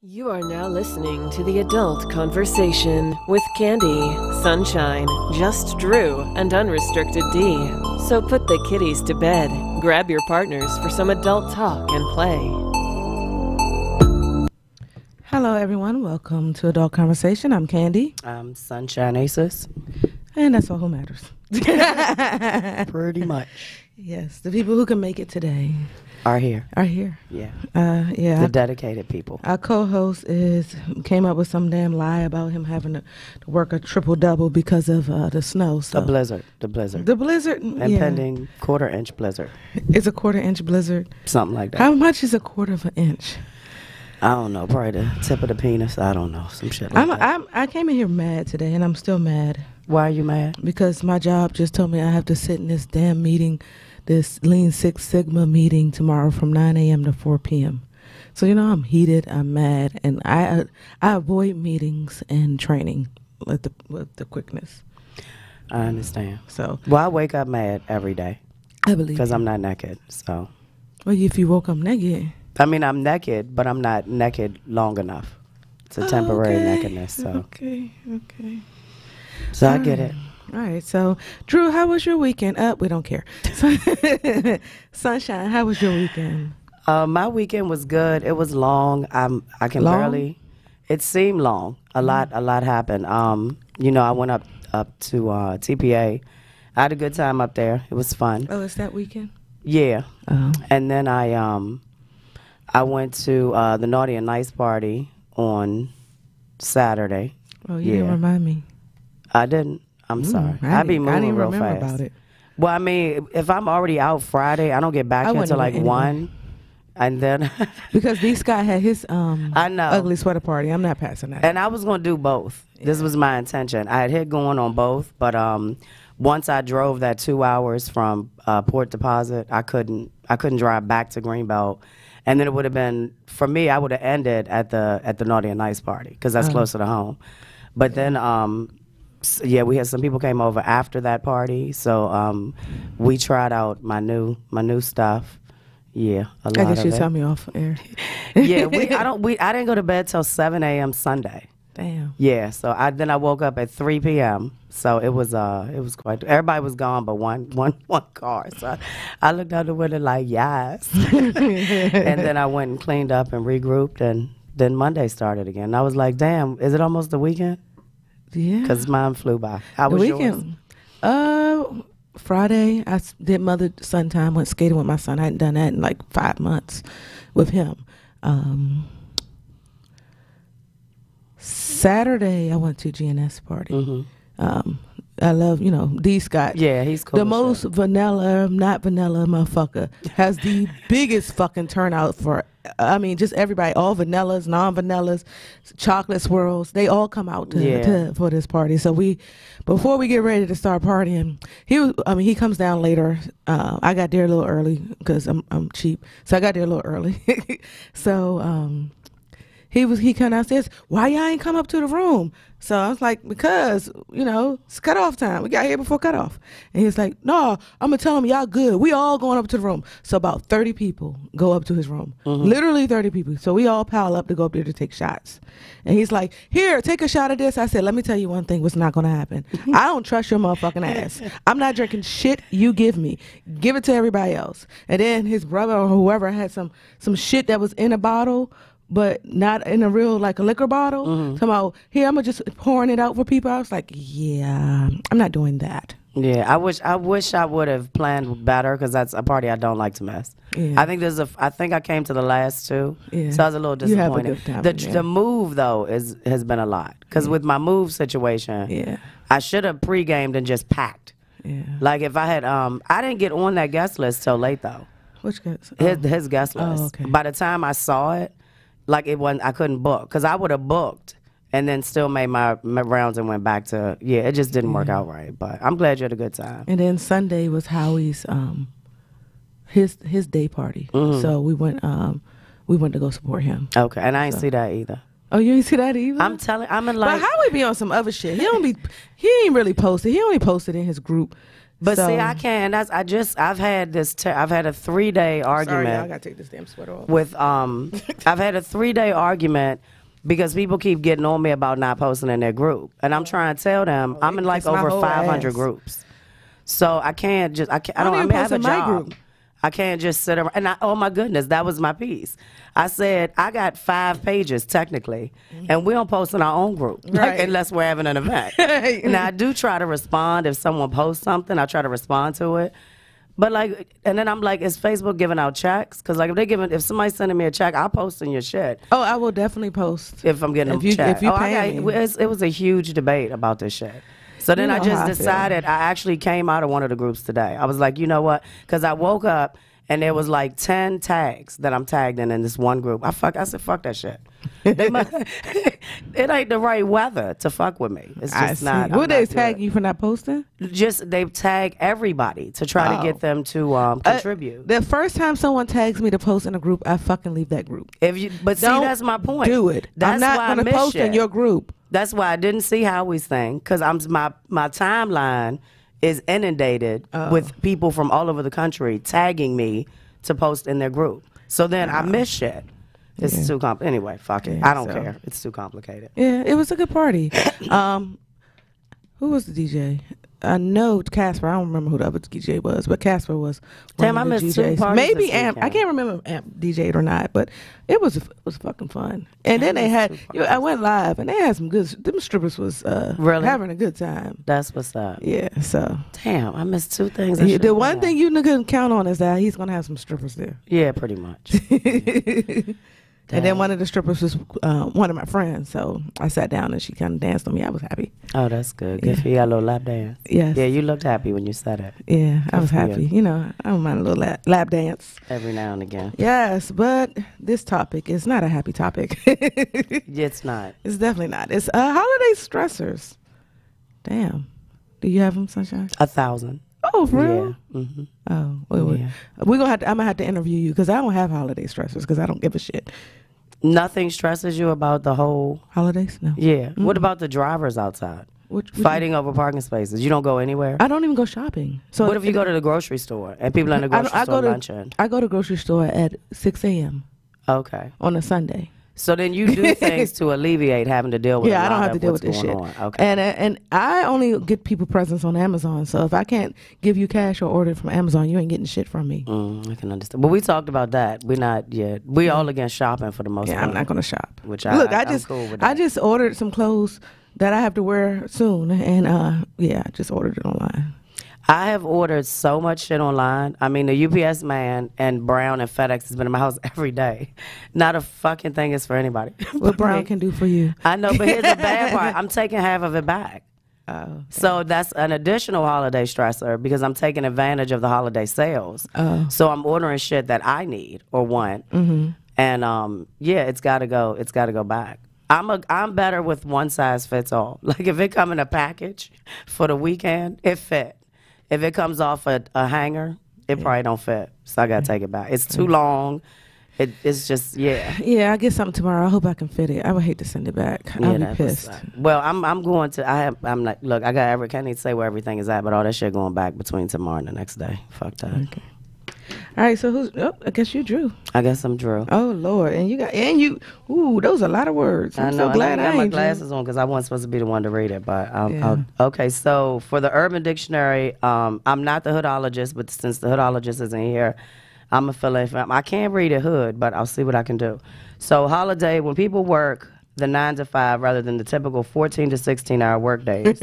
You are now listening to The Adult Conversation with Candy, Sunshine, Just Drew, and Unrestricted D. So put the kiddies to bed, grab your partners for some adult talk and play. Hello, everyone. Welcome to Adult Conversation. I'm Candy. I'm Sunshine Aces. And that's all who matters. Pretty much. Yes, the people who can make it today are here. Yeah. The dedicated people. Our co-host came up with some damn lie about him having to work a triple-double because of the snow. So. The blizzard. The blizzard. Impending quarter-inch blizzard. It's a quarter-inch blizzard. Something like that. How much is a quarter of an inch? I don't know. Probably the tip of the penis. I don't know. Some shit like that. I came in here mad today, and I'm still mad. Why are you mad? Because my job just told me I have to sit in this damn meeting, this Lean Six Sigma meeting tomorrow from 9 a.m. to 4 p.m. So, I'm heated, I'm mad, and I avoid meetings and training with the quickness. I understand. So, well, I wake up mad every day. I believe because I'm not naked. So, well, if you woke up naked, I mean, I'm naked, but I'm not naked long enough. It's a temporary nakedness. So, okay. So I get it. All right. So, Drew, how was your weekend? We don't care. Sunshine, how was your weekend? My weekend was good. It was long. I can long? barely. It seemed long. A lot happened. I went up to TPA. I had a good time up there. It was fun. Oh, it's that weekend? Yeah. Oh. And then I went to the Naughty and Nice party on Saturday. Oh, you didn't remind me. I didn't. I'm sorry. I be moving real fast. About it. Well, I mean, if I'm already out Friday, I don't get back until like anyway. 1. And then because D Scott had his I know ugly sweater party. I'm not passing that. And I was gonna do both. Yeah. This was my intention. I had hit going on both, but once I drove that 2 hours from Port Deposit, I couldn't drive back to Greenbelt. And then it would have been, for me, I would have ended at the Naughty and Nice party because that's closer to home. But then we had some people came over after that party, so we tried out my new stuff. Yeah, a lot of it. I guess you tell me off air. Yeah, I didn't go to bed till 7 a.m. Sunday. Damn. Yeah, so I woke up at 3 p.m. So it was quite. Everybody was gone, but one car. So I looked out the window like yes, and then I went and cleaned up and regrouped, and then Monday started again. And I was like, damn, is it almost the weekend? Yeah. Because mine flew by. How was weekend? Yours? Friday, I did mother-son time, went skating with my son. I hadn't done that in like 5 months with him. Saturday, I went to GNS party. Mm-hmm. I love, D Scott. Yeah, he's cool. The most vanilla, not vanilla motherfucker has the biggest fucking turnout for, just everybody, all vanillas, non-vanillas, chocolate swirls, they all come out for this party. So before we get ready to start partying, he comes down later. I got there a little early because I'm cheap. So I got there a little early. So, he come downstairs. Why y'all ain't come up to the room? So I was like, because, it's cutoff time. We got here before cutoff. And he's like, no, I'm going to tell him y'all good. We all going up to the room. So about 30 people go up to his room. Mm-hmm. Literally 30 people. So we all pile up to go up there to take shots. And he's like, here, take a shot of this. I said, let me tell you one thing, what's not going to happen. I don't trust your motherfucking ass. I'm not drinking shit you give me. Give it to everybody else. And then his brother or whoever had some shit that was in a bottle, but not in a real, like a liquor bottle. Mm-hmm. Talking about, here, I'm just pouring it out for people. I was like, yeah, I'm not doing that. Yeah, I wish I would have planned better because that's a party I don't like to miss. Yeah. I think I came to the last two, so I was a little disappointed. You have a good time, the move though has been a lot because with my move situation, I should have pre-gamed and just packed. Yeah, like if I had I didn't get on that guest list till late though. Which guest? His guest list. Oh, okay. By the time I saw it. Like it wasn't, I couldn't book because I would have booked and then still made my rounds and went back to it just didn't work out right. But I'm glad you had a good time. And then Sunday was Howie's his day party, so we went to go support him. Okay, and I ain't see that either. Oh, you ain't see that either? I'm in like. But Howie be on some other shit. He ain't really posted. He only posted in his group. But So- see, I can't. I've had this. I've had a 3-day argument. Sorry, I gotta take this damn sweater off. With I've had a 3-day argument because people keep getting on me about not posting in their group, and I'm trying to tell them I'm in like kiss my over whole 500 ass. groups. So I can't just. I can't. I don't don't. even I have post a in my job. group. I can't just sit around. And oh my goodness, that was my piece. I said I got 5 pages technically, and we don't post in our own group, like, Right. unless we're having an event. Now I do try to respond if someone posts something. I try to respond to it. But like, and then I'm like, is Facebook giving out checks? Because like, if somebody's sending me a check, I'll post in your shit Oh, I will definitely post. if I'm getting If a you- check. if you oh, pay me. it was a huge debate about this shit. So then You I know just how I feel. decided I actually came out of one of the groups today. I was like, you know what? Because I woke up and there was like 10 tags that I'm tagged in this one group. I said, fuck that shit. They must, it ain't the right weather to fuck with me. It's I just see. not. Would I'm they not tag good. you for not posting? Just they tag everybody to try to get them to contribute. The first time someone tags me to post in a group, I fucking leave that group. But see, Don't that's my point. Do it. That's I'm not why I gonna miss post in shit. your group. That's why I didn't see Howie's thing, because my timeline is inundated with people from all over the country tagging me to post in their group. So then I miss shit. It's too complicated. Anyway, fuck it. Yeah, I don't so- care. It's too complicated. Yeah, it was a good party. Who was the DJ? I know Casper. I don't remember who the other DJ was, but Casper was one Damn, of I the missed 2 DJs. parties Maybe this Amp. I weekend. can't remember if Amp DJ'd or not, but it was fucking fun. And then they had. I went live, and they had some good. Them strippers was Really? having a good time. That's what's up. Yeah. So Damn, I missed 2 things. I the should've one done. thing you couldn't count on is that he's gonna have some strippers there. Yeah, pretty much. And then one of the strippers was one of my friends, so I sat down and she kind of danced on me. I was happy. Oh, that's good. Good for you. Got a little lap dance. Yes. Yeah, you looked happy when you said it. Yeah, I was for you. happy. You know, I don't mind a little lap dance. Every now and again. Yes, but this topic is not a happy topic. It's not. It's definitely not. It's holiday stressors. Damn. Do you have them, Sunshine? 1,000. Oh, for real? Yeah. Mm-hmm. Oh, wait. Yeah. We're gonna I'm gonna have to interview you because I don't have holiday stressors because I don't give a shit. Nothing stresses you about the whole. Holidays? No. Yeah. What about the drivers outside? Which Fighting over parking spaces. You don't go anywhere. I don't even go shopping. So What if you go to the grocery store and people in the grocery store lunching? I go to grocery store at 6 a.m. Okay. on a Sunday. So then you do things to alleviate having to deal with. Yeah, a I don't lot have to of deal what's with this shit. going on. Okay. And I only get people presents on Amazon. So if I can't give you cash or order it from Amazon, you ain't getting shit from me. I can understand. But we talked about that. We're not yet. We all against shopping for the most Yeah, part. I'm not gonna shop. Which Look, I'm just cool with I that. just ordered some clothes that I have to wear soon, and yeah, I just ordered it online. I have ordered so much shit online. I mean, the UPS man and Brown and FedEx has been in my house every day. Not a fucking thing is for anybody. What Brown can do for you? I know, but here's the bad part. I'm taking half of it back. Oh, So that's an additional holiday stressor because I'm taking advantage of the holiday sales. Oh. So I'm ordering shit that I need or want. And yeah, it's gotta go. It's gotta go back. I'm better with one size fits all. Like if it come in a package for the weekend, it fit. If it comes off a hanger, it probably don't fit. So I gotta take it back. It's too long. It's just Yeah, I get something tomorrow. I hope I can fit it. I would hate to send it back. I'll be that was, pissed. well, I'm going to. I'm not. Look, I can't even say where everything is at, but all that shit going back between tomorrow and the next day. Fuck that. Okay. All right, so who's? Oh, I guess you Drew. I guess I'm Drew. Oh Lord, and you. Ooh, those are a lot of words. I'm so glad I I got my ain't Drew. glasses on because I wasn't supposed to be the one to read it. But Yeah. okay. So for the Urban Dictionary, I'm not the hoodologist, but since the hoodologist isn't here, I'm a fill in. I can't read a hood, but I'll see what I can do. So holiday, when people work the 9 to 5 rather than the typical 14 to 16 hour work days.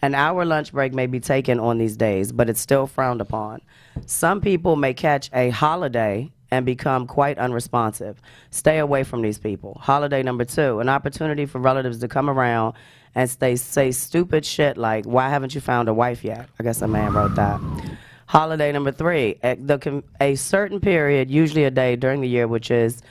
An hour lunch break may be taken on these days, but it's still frowned upon. Some people may catch a holiday and become quite unresponsive. Stay away from these people. Holiday number 2, an opportunity for relatives to come around and say stupid shit like, why haven't you found a wife yet? I guess a man wrote that. Holiday number 3, a certain period, usually a day during the year, which is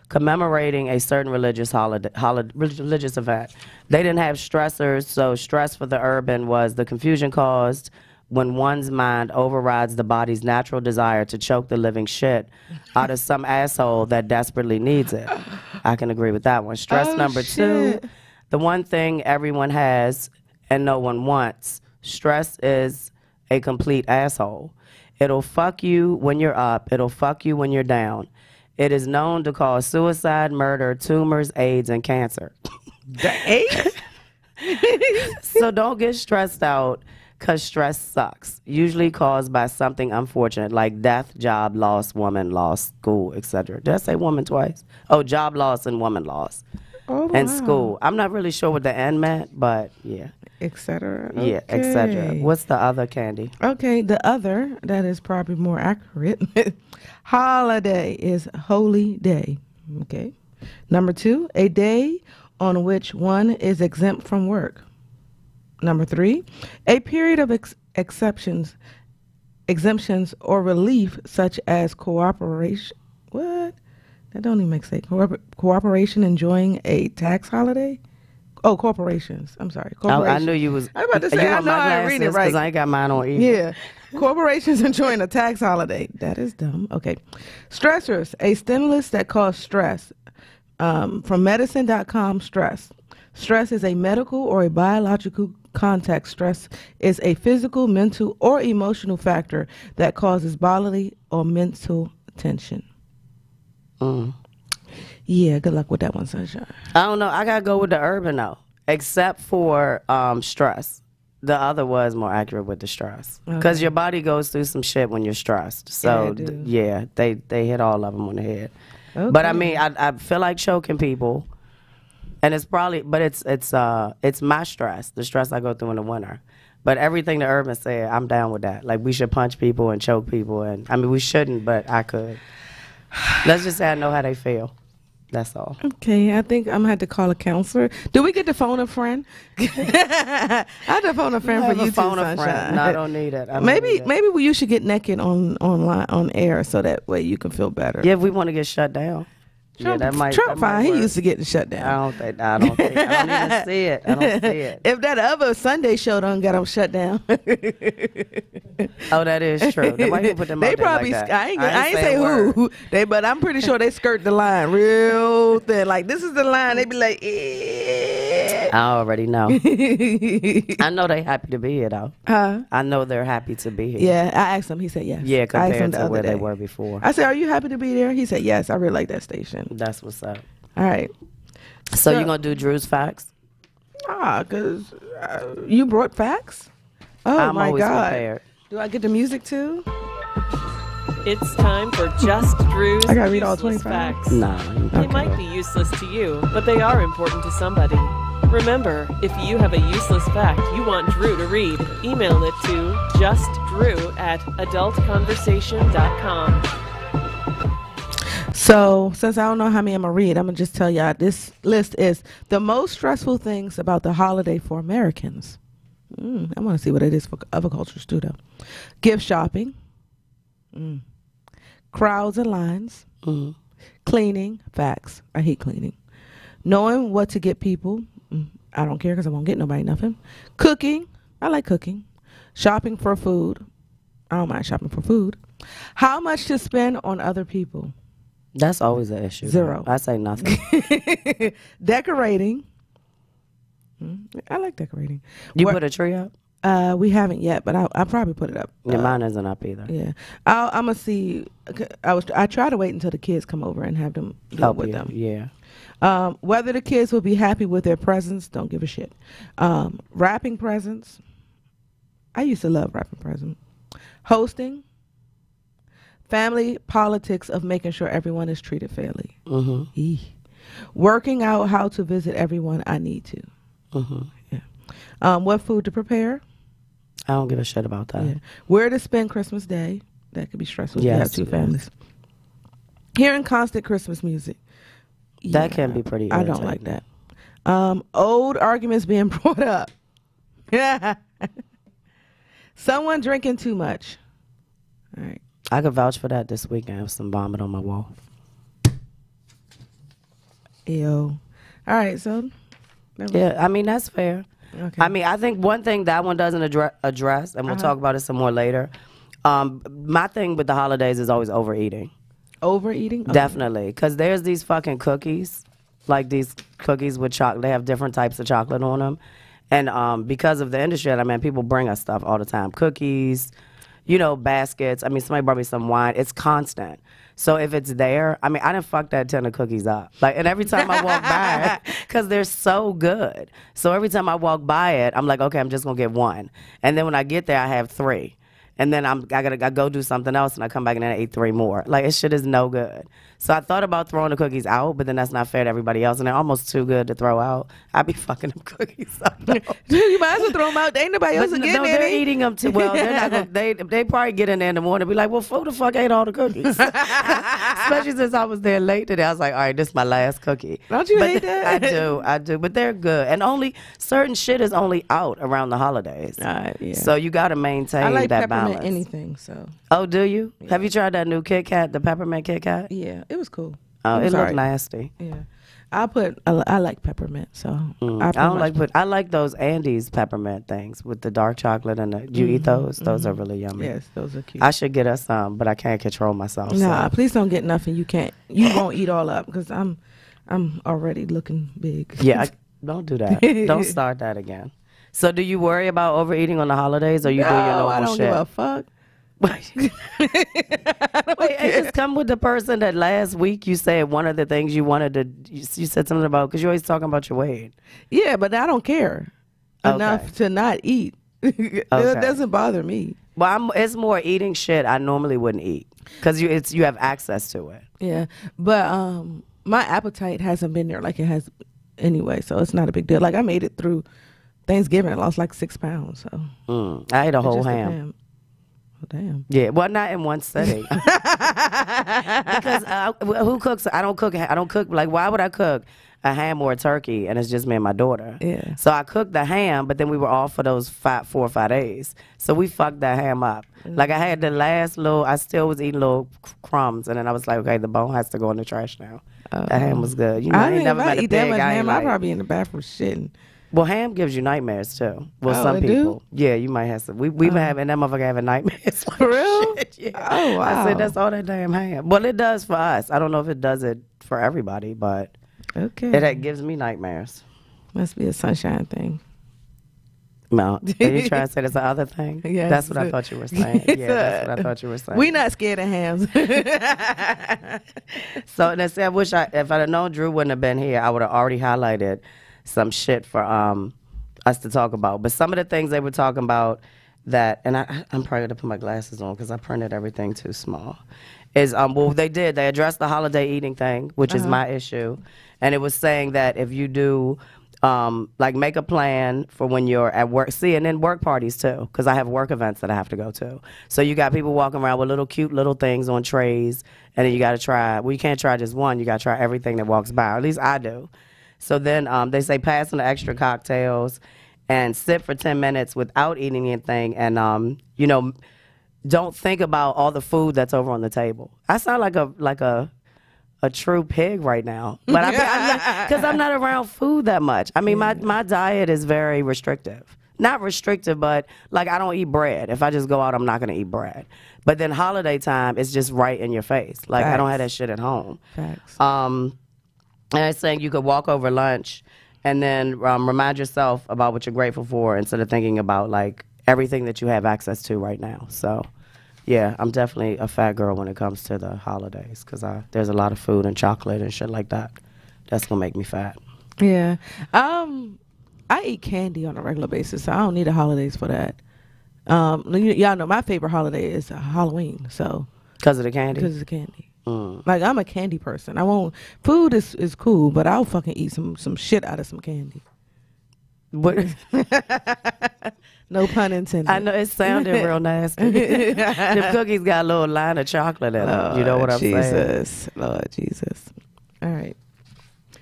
commemorating a certain religious religious event. They didn't have stressors, so stress for the urban was the confusion caused when one's mind overrides the body's natural desire to choke the living shit out of some asshole that desperately needs it. I can agree with that one. Stress number 2, the one thing everyone has and no one wants. Stress is a complete asshole. It'll fuck you when you're up. It'll fuck you when you're down. It is known to cause suicide, murder, tumors, AIDS, and cancer. AIDS? So don't get stressed out, because stress sucks. Usually caused by something unfortunate like death, job loss, woman loss, school, etc. Did I say woman twice? Oh, job loss and woman loss. Oh, And wow. school. I'm not really sure what the N meant, but yeah. Etc. Yeah, etc. What's the other, Candy? Okay, the other, that is probably more accurate. Holiday is holy day. Okay. Number 2, a day on which one is exempt from work. Number 3, a period of exemptions or relief such as cooperation. What? That don't even make sense. Cooperation enjoying a tax holiday? Oh, corporations. I'm sorry. Corporations. I knew you was. I was about to say, you I want know my I ain't reading it glasses, right. 'cause I ain't got mine on either. Yeah. Corporations enjoying a tax holiday. That is dumb. Okay. Stressors, a stimulus that causes stress. From medicine.com, stress. Stress is a medical or a biological context. Stress is a physical, mental, or emotional factor that causes bodily or mental tension. Yeah, good luck with that one, Sunshine. I don't know. I gotta go with the urban though, except for stress. The other was more accurate with the stress, because your body goes through some shit when you're stressed. So Yeah, they hit all of them on the head. Okay. But I mean, I feel like choking people, and it's probably, but it's my stress, the stress I go through in the winter. But everything the urban said, I'm down with that. Like, we should punch people and choke people, and I mean, we shouldn't, but I could. Let's just say I know how they feel. That's all. Okay, I think I'm gonna have to call a counselor. Do we get to phone a friend? I have to phone a friend for you too, phone a Sunshine. friend. No, I don't need it. Maybe you should get naked on air so that way you can feel better. Yeah, if we want to get shut down. Trump, yeah, that might. Trump that might fine. He work. used to get shut down. I don't think. I don't even see it. I don't see it. If that other Sunday show done got him shut down. Oh, that is true. Why you put them They out there probably. like that? I ain't say who. But I'm pretty sure they skirt the line real thin. Like, this is the line. They be like, eh. I already know. I know they happy to be here though. Huh? I know they're happy to be here. Yeah, I asked him. He said yes. Yeah, I asked him compared the to other where day. they were before. I said, are you happy to be there? He said yes. I really like that station. That's what's up. All right. So you gonna do Drew's facts? Because you brought facts. Oh I'm my always God. prepared. Do I get the music too? It's time for Just Drew's I gotta read all useless 25? facts. Nah. They might be useless to you, but they are important to somebody. Remember, if you have a useless fact you want Drew to read, email it to justdrew@adultconversation.com. So, since I don't know how many I'm going to read, I'm going to just tell y'all this list is the most stressful things about the holiday for Americans. I want to see what it is for other cultures too, though. Gift shopping. Crowds and lines. Cleaning. Facts. I hate cleaning. Knowing what to get people. I don't care because I won't get nobody nothing. Cooking. I like cooking. Shopping for food. I don't mind shopping for food. How much to spend on other people. That's always an issue. 0. I say nothing. Decorating. I like decorating. You put a tree up? We haven't yet, but I'll probably put it up. Yeah, mine isn't up either. Yeah, I'm gonna see. I try to wait until the kids come over and have them do it with them. Yeah. Whether the kids will be happy with their presents, don't give a shit. Wrapping presents. I used to love wrapping presents. Hosting. Family politics of making sure everyone is treated fairly. Working out how to visit everyone I need to. Yeah. What food to prepare. I don't give a shit about that. Yeah. Where to spend Christmas Day. That could be stressful if you have Yes, two yes. families. Hearing constant Christmas music. That can be pretty I irritating. don't like that. Old arguments being brought up. Someone drinking too much. All right. I could vouch for that this week. I have some vomit on my wall. Ew. All right, so. Yeah, I mean, that's fair. Okay. I mean, I think one thing that one doesn't address, and we'll talk about it some more later. My thing with the holidays is always overeating. Overeating? Okay. Definitely. Because there's these fucking cookies, like these cookies with chocolate. They have different types of chocolate on them. And because of the industry that I'm in, people bring us stuff all the time. Cookies, baskets. I mean, somebody brought me some wine. It's constant. So if it's there, I mean, I didn't fuck that tin of cookies up. And every time I walk by it, because they're so good. So every time I walk by it, I'm like, okay, I'm just going to get one. And then when I get there, I have 3. And then I gotta go do something else, and I come back and then I ate 3 more. This shit is no good. So I thought about throwing the cookies out, but then that's not fair to everybody else, and they're almost too good to throw out. I be fucking them cookies up. You might as well throw them out. Ain't nobody else getting any. They're eating them too. Well, they're not gonna, they probably get in there in the morning and be like, well, who the fuck ate all the cookies? Especially since I was there late today. I was like, all right, this is my last cookie. Don't you hate that? I do. But they're good. And only certain shit is only out around the holidays. Yeah. So you got to maintain I like that peppermint balance. Anything, so. Oh, do you? Yeah. Have you tried that new Kit Kat, the peppermint Kit Kat? Yeah, it was cool. Oh, it looked right. nasty. Yeah. I like peppermint, so. I like those Andes peppermint things with the dark chocolate and do you eat those? Those are really yummy. Yes, those are cute. I should get us some, but I can't control myself. Nah, so. please don't get nothing. You won't eat all up because I'm already looking big. Yeah, don't do that. Don't start that again. So do you worry about overeating on the holidays, or you do your normal I don't shit? give a fuck. Wait, it just come with the person that last week you said one of the things you wanted to. You said something about because you're always talking about your weight. Yeah, but I don't care enough to not eat. It doesn't bother me. Well, it's more eating shit I normally wouldn't eat because you have access to it. Yeah, but my appetite hasn't been there like it has anyway, so it's not a big deal. I made it through Thanksgiving. I lost 6 pounds. So I ate a whole ham. Oh, damn. Yeah, well, not in one sitting. Because who cooks? I don't cook. Why would I cook a ham or a turkey and it's just me and my daughter? Yeah. So I cooked the ham, but then we were off for those 4 or 5 days. So we fucked that ham up. I had the last I still was eating little crumbs, and then I was like, okay, the bone has to go in the trash now. That ham was good. I ain't never met a pig. That much ham, I'll probably be in the bathroom shitting. Well, ham gives you nightmares too. Well, some Do? people. Yeah, you might have some. We've been having that motherfucker having nightmares. For real? Shit, yeah. Oh, wow. I said that's all that damn ham. Well, it does for us. I don't know if it does it for everybody, but it gives me nightmares. Must be a sunshine thing. No, are you trying to say there's the other thing? Yes. That's what I thought you were saying. Yeah, that's what I thought you were saying. We not scared of hams. So, and I said, if I'd have known Drew wouldn't have been here, I would have already highlighted some shit for us to talk about. But some of the things they were talking about that, and I'm probably going to put my glasses on because I printed everything too small, is, they addressed the holiday eating thing, which is my issue. And it was saying that if you do, make a plan for when you're at work. See, and then work parties too, because I have work events that I have to go to. So you got people walking around with cute little things on trays, and then you got to try, you can't try just one, you got to try everything that walks by. At least I do. So then they say pass on the extra cocktails and sit for 10 minutes without eating anything, and don't think about all the food that's over on the table. I sound like a true pig right now, but because I'm not around food that much. I mean, my diet is very restrictive. Not restrictive, but I don't eat bread. If I just go out, I'm not gonna eat bread. But then holiday time, it's just right in your face. Facts. I don't have that shit at home. Facts. And it's saying you could walk over lunch and then remind yourself about what you're grateful for instead of thinking about everything that you have access to right now. So, yeah, I'm definitely a fat girl when it comes to the holidays because there's a lot of food and chocolate and shit like that. That's going to make me fat. Yeah. I eat candy on a regular basis, so I don't need the holidays for that. Y'all know my favorite holiday is Halloween, so. Because of the candy? Because of the candy. I'm a candy person. Food is cool, but I'll fucking eat some shit out of some candy. What? No pun intended. I know it sounded real nasty. The cookies got a little line of chocolate in them. You know what I'm saying? Lord Jesus. All right.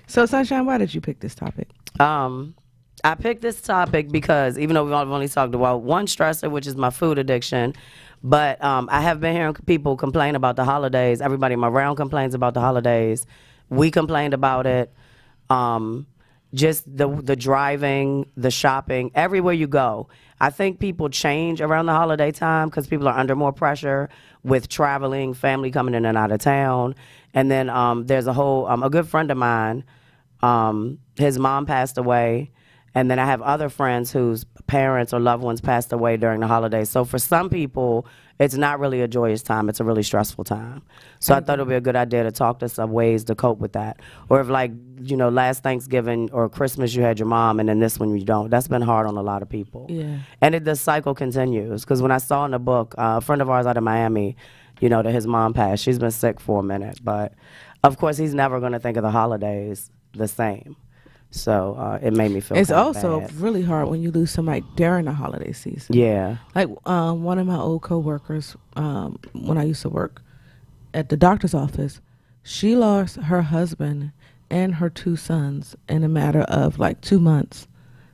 So, Sunshine, why did you pick this topic? I picked this topic because even though we've only talked about one stressor, which is my food addiction, but I have been hearing people complain about the holidays. Everybody in my round complains about the holidays. We complained about it. Just the driving, the shopping, everywhere you go. I think people change around the holiday time because people are under more pressure with traveling, family coming in and out of town. And then there's a good friend of mine, his mom passed away. And then I have other friends whose parents or loved ones passed away during the holidays. So for some people, it's not really a joyous time. It's a really stressful time. So I thought it would be a good idea to talk to some ways to cope with that. Or if, like, you know, last Thanksgiving or Christmas you had your mom and then this one you don't. That's been hard on a lot of people. Yeah. And the cycle continues. Because when I saw in the book, a friend of ours out of Miami, you know, that his mom passed. She's been sick for a minute. But, of course, he's never going to think of the holidays the same. So it made me feel It's kinda also bad. really hard when you lose somebody during the holiday season. Yeah. Like one of my old coworkers, when I used to work at the doctor's office, she lost her husband and her 2 sons in a matter of like 2 months,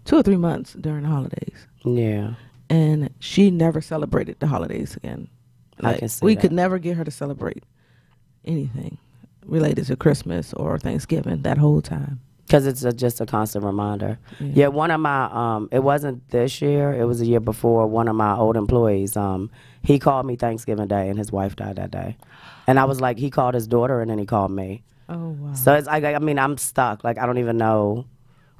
2 or 3 months during the holidays. Yeah. And she never celebrated the holidays again. I can see we that. could never get her to celebrate anything related to Christmas or Thanksgiving that whole time. Because it's just a constant reminder. Yeah, one of my, it wasn't this year, it was a year before, one of my old employees, he called me Thanksgiving Day and his wife died that day. And I was like, he called his daughter and then he called me. Oh, wow. So it's like, I mean, I'm stuck. Like, I don't even know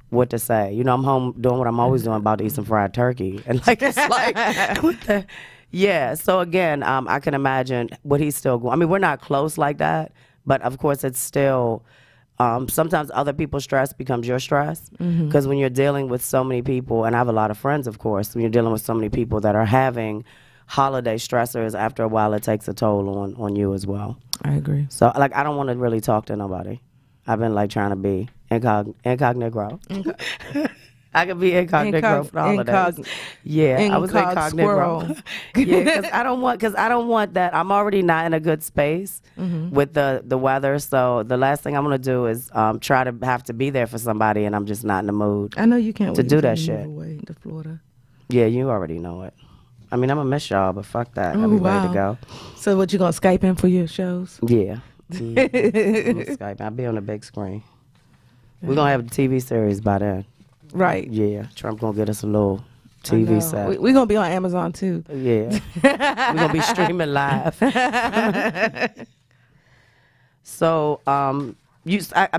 what to say. You know, I'm home doing what I'm always doing, about to eat some fried turkey. And like, it's like, what the? Yeah, so again, I can imagine what he's still going. I mean, we're not close like that, but of course it's still, sometimes other people's stress becomes your stress. Because when you're dealing with so many people, and I have a lot of friends, of course, when you're dealing with so many people that are having holiday stressors, after a while it takes a toll on you as well. I agree. So, like, I don't want to really talk to nobody. I've been, like, trying to be incognito. I could be incognito for the holidays. I was incognito. Yeah, because I don't want that. I'm already not in a good space with the weather. So the last thing I'm gonna do is try to have to be there for somebody, and I'm just not in the mood. I know you can't to wait do to that move shit. away to Florida. Yeah, you already know it. I mean, I'm gonna miss y'all, but fuck that. I'll Oh, be ready to wow. go. So what, you gonna Skype in for your shows? Yeah. I'm gonna Skype. I'll be on the big screen. We're gonna have a TV series by then. Right. Yeah, Trump gonna get us a little I know. TV set. We're gonna be on Amazon too. Yeah, we're gonna be streaming live. So, I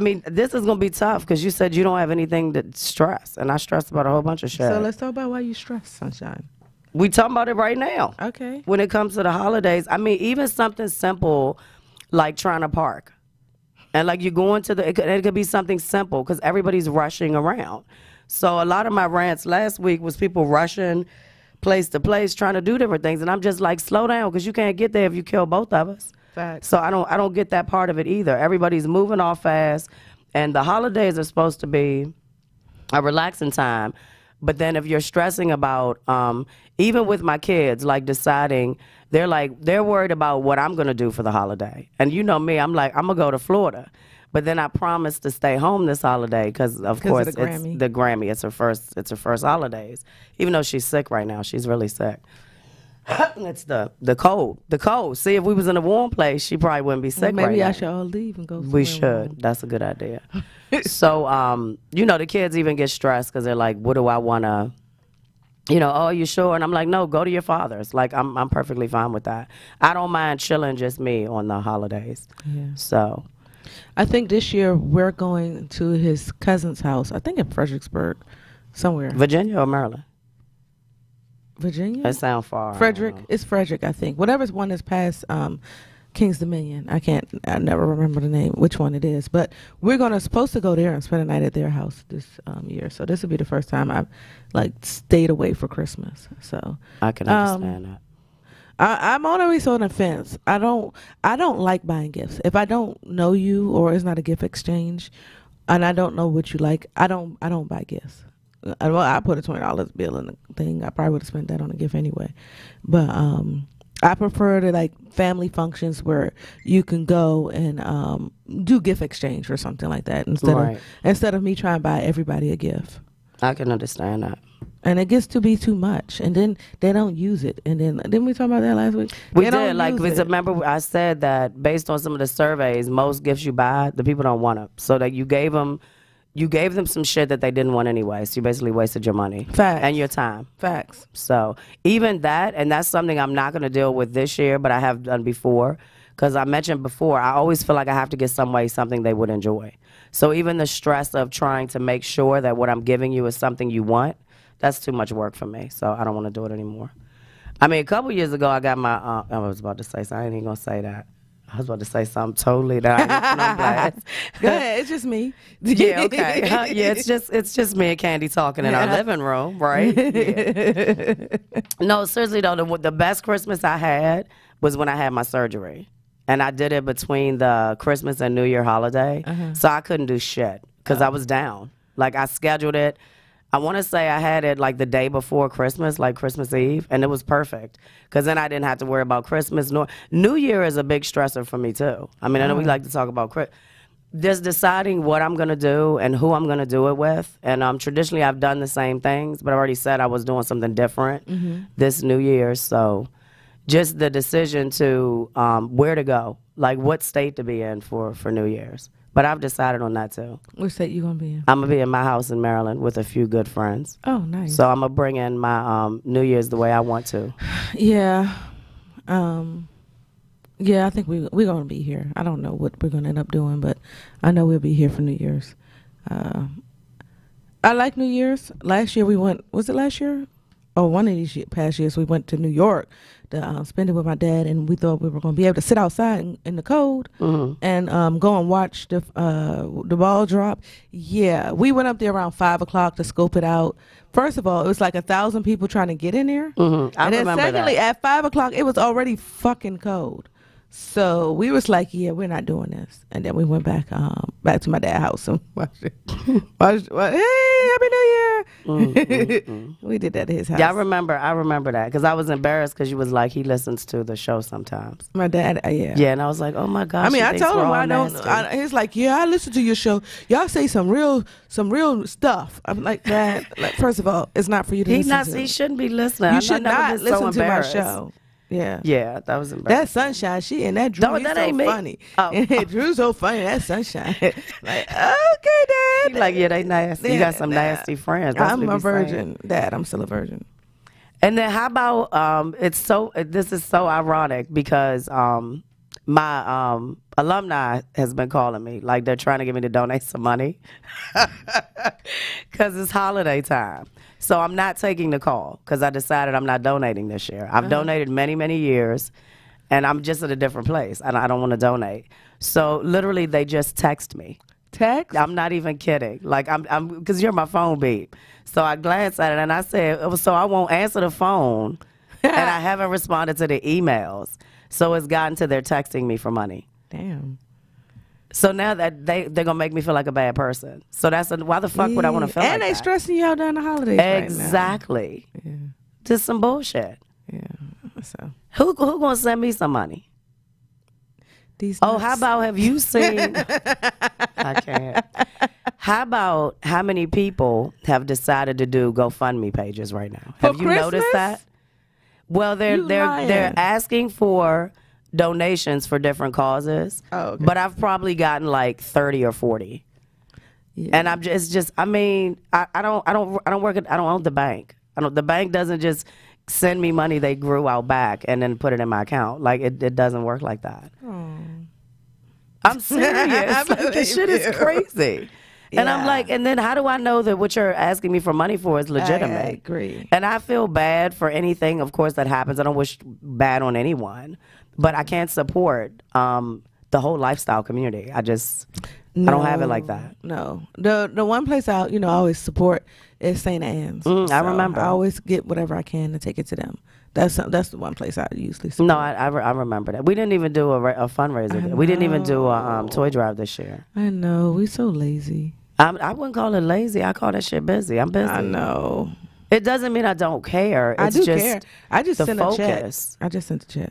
mean, this is gonna be tough because you said you don't have anything to stress, and I stressed about a whole bunch of shit. So let's talk about why you stress, Sunshine. We talking about it right now. Okay. When it comes to the holidays, I mean, even something simple like trying to park. And like you're going to it could be something simple because everybody's rushing around. So a lot of my rants last week was people rushing place to place trying to do different things. And I'm just like, slow down, because you can't get there if you kill both of us. Facts. So I don't get that part of it either. Everybody's moving off fast. And the holidays are supposed to be a relaxing time. But then if you're stressing about, even with my kids, like deciding, they're worried about what I'm going to do for the holiday. And you know me, I'm like, I'm going to go to Florida. But then I promised to stay home this holiday because, of course, of the Grammy. it's the Grammy. It's her first holidays. Even though she's sick right now, she's really sick. It's the cold. The cold. See, if we was in a warm place, she probably wouldn't be sick right now. Maybe I should all leave and go somewhere We should. warm. That's a good idea. So, you know, the kids even get stressed because they're like, what do I want to, you know, oh, you sure? And I'm like, no, go to your father's. Like, I'm perfectly fine with that. I don't mind chilling just me on the holidays. Yeah. So, I think this year we're going to his cousin's house. I think in Fredericksburg, somewhere. Virginia or Maryland? Virginia? That sound far. Frederick. It's Frederick, I think. Whatever's one that's past King's Dominion. I never remember the name, which one it is. But we're supposed to go there and spend a night at their house this year. So this will be the first time I've stayed away for Christmas. So I can understand that. I'm always on the fence. I don't like buying gifts. If I don't know you or it's not a gift exchange, and I don't know what you like, I don't buy gifts. Well, I put a $20 bill in the thing. I probably would have spent that on a gift anyway. But I prefer to family functions where you can go and do gift exchange or something like that instead of me trying to buy everybody a gift. I can understand that. And it gets to be too much, and then they don't use it. And then didn't we talk about that last week? We They did. don't use it. Remember I said that based on some of the surveys, most gifts you buy, the people don't want them. So that you gave them some shit that they didn't want anyway. So you basically wasted your money. Facts. And your time. Facts. So even that, and that's something I'm not going to deal with this year, but I have done before. Because I mentioned before, I always feel like I have to get something they would enjoy. So even the stress of trying to make sure that what I'm giving you is something you want, that's too much work for me. So I don't want to do it anymore. I mean, a couple years ago, I got my, I was about to say something. I ain't even going to say that. I was about to say something totally that I didn't put on blast. Go ahead, it's just me. Yeah, okay. Yeah, it's just me and Candy talking in our living room, right? Yeah. No, seriously though, the best Christmas I had was when I had my surgery, and I did it between the Christmas and New Year holiday, so I couldn't do shit because I was down. Like I scheduled it. I want to say I had it like the day before Christmas, like Christmas Eve, and it was perfect because then I didn't have to worry about Christmas. New Year is a big stressor for me too. I mean, I know we like to talk about just deciding what I'm going to do and who I'm going to do it with. And traditionally I've done the same things, but I already said I was doing something different this New Year. So just the decision to where to go, like what state to be in for New Year's. But I've decided on that too. What state you gonna be in? I'm gonna be in my house in Maryland with a few good friends. Oh, nice. So I'm gonna bring in my New Year's the way I want to. Yeah, yeah. I think we're gonna be here. I don't know what we're gonna end up doing, but I know we'll be here for New Year's. I like New Year's. Last year we went. Was it last year? Oh, one of these past years we went to New York to spend it with my dad, and we thought we were going to be able to sit outside in the cold and go and watch the ball drop. Yeah, we went up there around 5 o'clock to scope it out. First of all, it was like 1,000 people trying to get in there. I and then remember secondly, that. at 5 o'clock, it was already fucking cold. So we was like, yeah, we're not doing this. And then we went back to my dad's house and watched it. Hey, Happy New Year. We did that at his house. Yeah, I remember that because I was embarrassed because you was like, he listens to the show sometimes. My dad, yeah. Yeah, and I was like, oh my gosh. I mean, I told him I don't. don't. He's like, yeah, I listen to your show. Y'all say some real stuff. I'm like, Dad. Like, first of all, it's not for you to listen to. He shouldn't be listening. You should not listen to my show. Yeah. Yeah, that was embarrassing. That Sunshine, and that Drew, that ain't me. funny. Oh. Drew's so funny, that Sunshine. Like, okay, Dad. He like, yeah, they nasty. You got some nasty friends. That's I'm what a he be saying. virgin. Dad, I'm still a virgin. And then how about, this is so ironic because my alumni has been calling me. Like they're trying to get me to donate some money because it's holiday time. So I'm not taking the call because I decided I'm not donating this year. I've donated many, many years, and I'm just at a different place. I don't want to donate. So literally, they just text me. Text? I'm not even kidding. Like I'm because you're my phone beep. So I glanced at it and I said, so I won't answer the phone, and I haven't responded to the emails. So it's gotten to they're texting me for money. Damn. So now that they're gonna make me feel like a bad person. So why the fuck would I want to feel like that? And they stressing you out during the holidays. Exactly. Right now. Yeah. Just some bullshit. Yeah. So Who gonna send me some money? these. Oh, how about have you seen? I can't. How about how many people have decided to do GoFundMe pages right now? For Have you noticed Christmas? that? Well, they're asking for donations for different causes. Oh, okay. But I've probably gotten like 30 or 40. Yeah. And I don't work at, I don't own the bank. The bank doesn't just send me money they grew out back and then put it in my account. Like it doesn't work like that. I'm serious. Like, this shit is crazy. And I'm like, and then how do I know that what you're asking me for money for is legitimate? I agree. And I feel bad for anything, of course, that happens. I don't wish bad on anyone, but I can't support the whole lifestyle community. I don't have it like that. No. The one place I always support is St. Anne's. I remember. I always get whatever I can to take it to them. That's the one place I usually support. No, I remember that. We didn't even do a fundraiser. We didn't even do a toy drive this year. I know. We so lazy. I wouldn't call it lazy. I call that shit busy. I'm busy. I know. It doesn't mean I don't care. It's I do just care. I just the sent focus. a check. I just sent a check.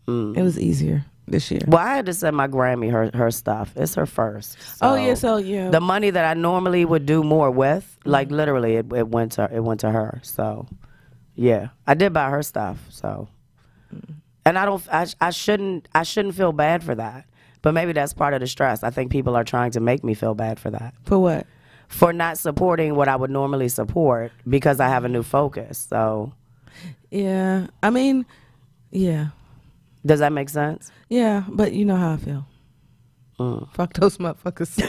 It was easier this year. Well, I had to send my Grammy her stuff. It's her first. So yeah. The money that I normally would do more with, like literally, it went to her. So, yeah, I did buy her stuff. So, and I shouldn't feel bad for that. But maybe that's part of the stress. I think people are trying to make me feel bad for that. For what? For not supporting what I would normally support because I have a new focus. So, yeah. I mean, yeah. Does that make sense? Yeah, but you know how I feel. Fuck those motherfuckers.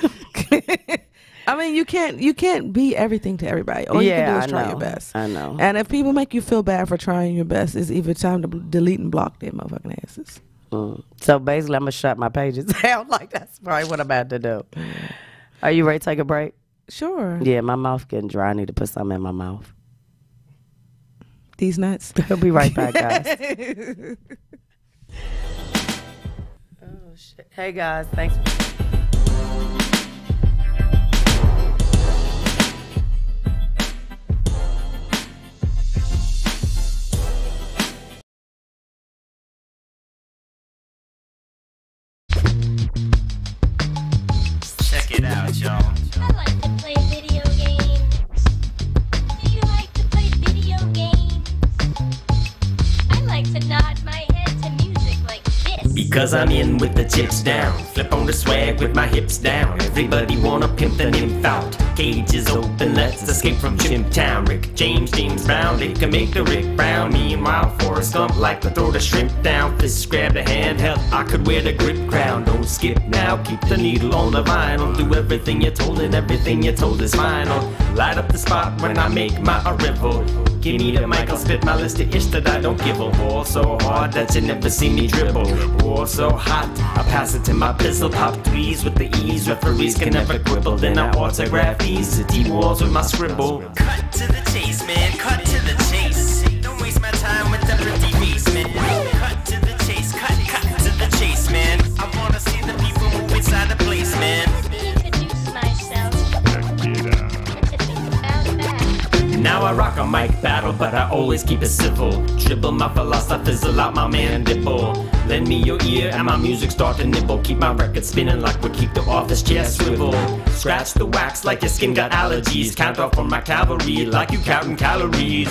you can't be everything to everybody. All you can do is try your best. I know. And if people make you feel bad for trying your best, it's either time to delete and block their motherfucking asses. So basically, I'm gonna shut my pages down. Like that's probably what I'm about to do. Are you ready to take a break? Sure. Yeah, my mouth getting dry. I need to put something in my mouth. These nuts. We'll be right back, guys. Oh shit! Hey guys, thanks. Check it out, y'all. I like to play video games. Do you like to play video games? I like to nod my head to music like this. Because I'm in with the chips down. Flip on the swag with my hips down. Everybody wanna pimp the nymph out. Cage is open, let's escape from Chimp Town. Rick James Brown, they can make the Rick Brown. Meanwhile, Forrest Gump like to throw the shrimp down. Fists grab the handheld, I could wear the grip crown. Don't skip now, keep the needle on the vinyl. Do everything you're told and everything you're told is final. Light up the spot when I make my arrival. Give me the mic, I'll spit my list of ish that I don't give a war. So hard that you never see me dribble. War so hot, I pass it to my pistol. Pop threes with the ease, referees can never quibble. Then I autograph these city walls with my scribble. Cut to the chase, man, cut to the chase. Don't waste my time with the pretty face, man. Cut to the chase, cut to the chase, man. I wanna see the people move inside the place, man. Introduce myself. What to think about that? Now I rock a mic battle, but I always keep it civil. Dribble my philosophy, fizzle out my mandible. Lend me your ear and my music start to nibble. Keep my record spinning like we keep the office chair swivel. Scratch the wax like your skin got allergies. Count off from my cavalry like you counting calories.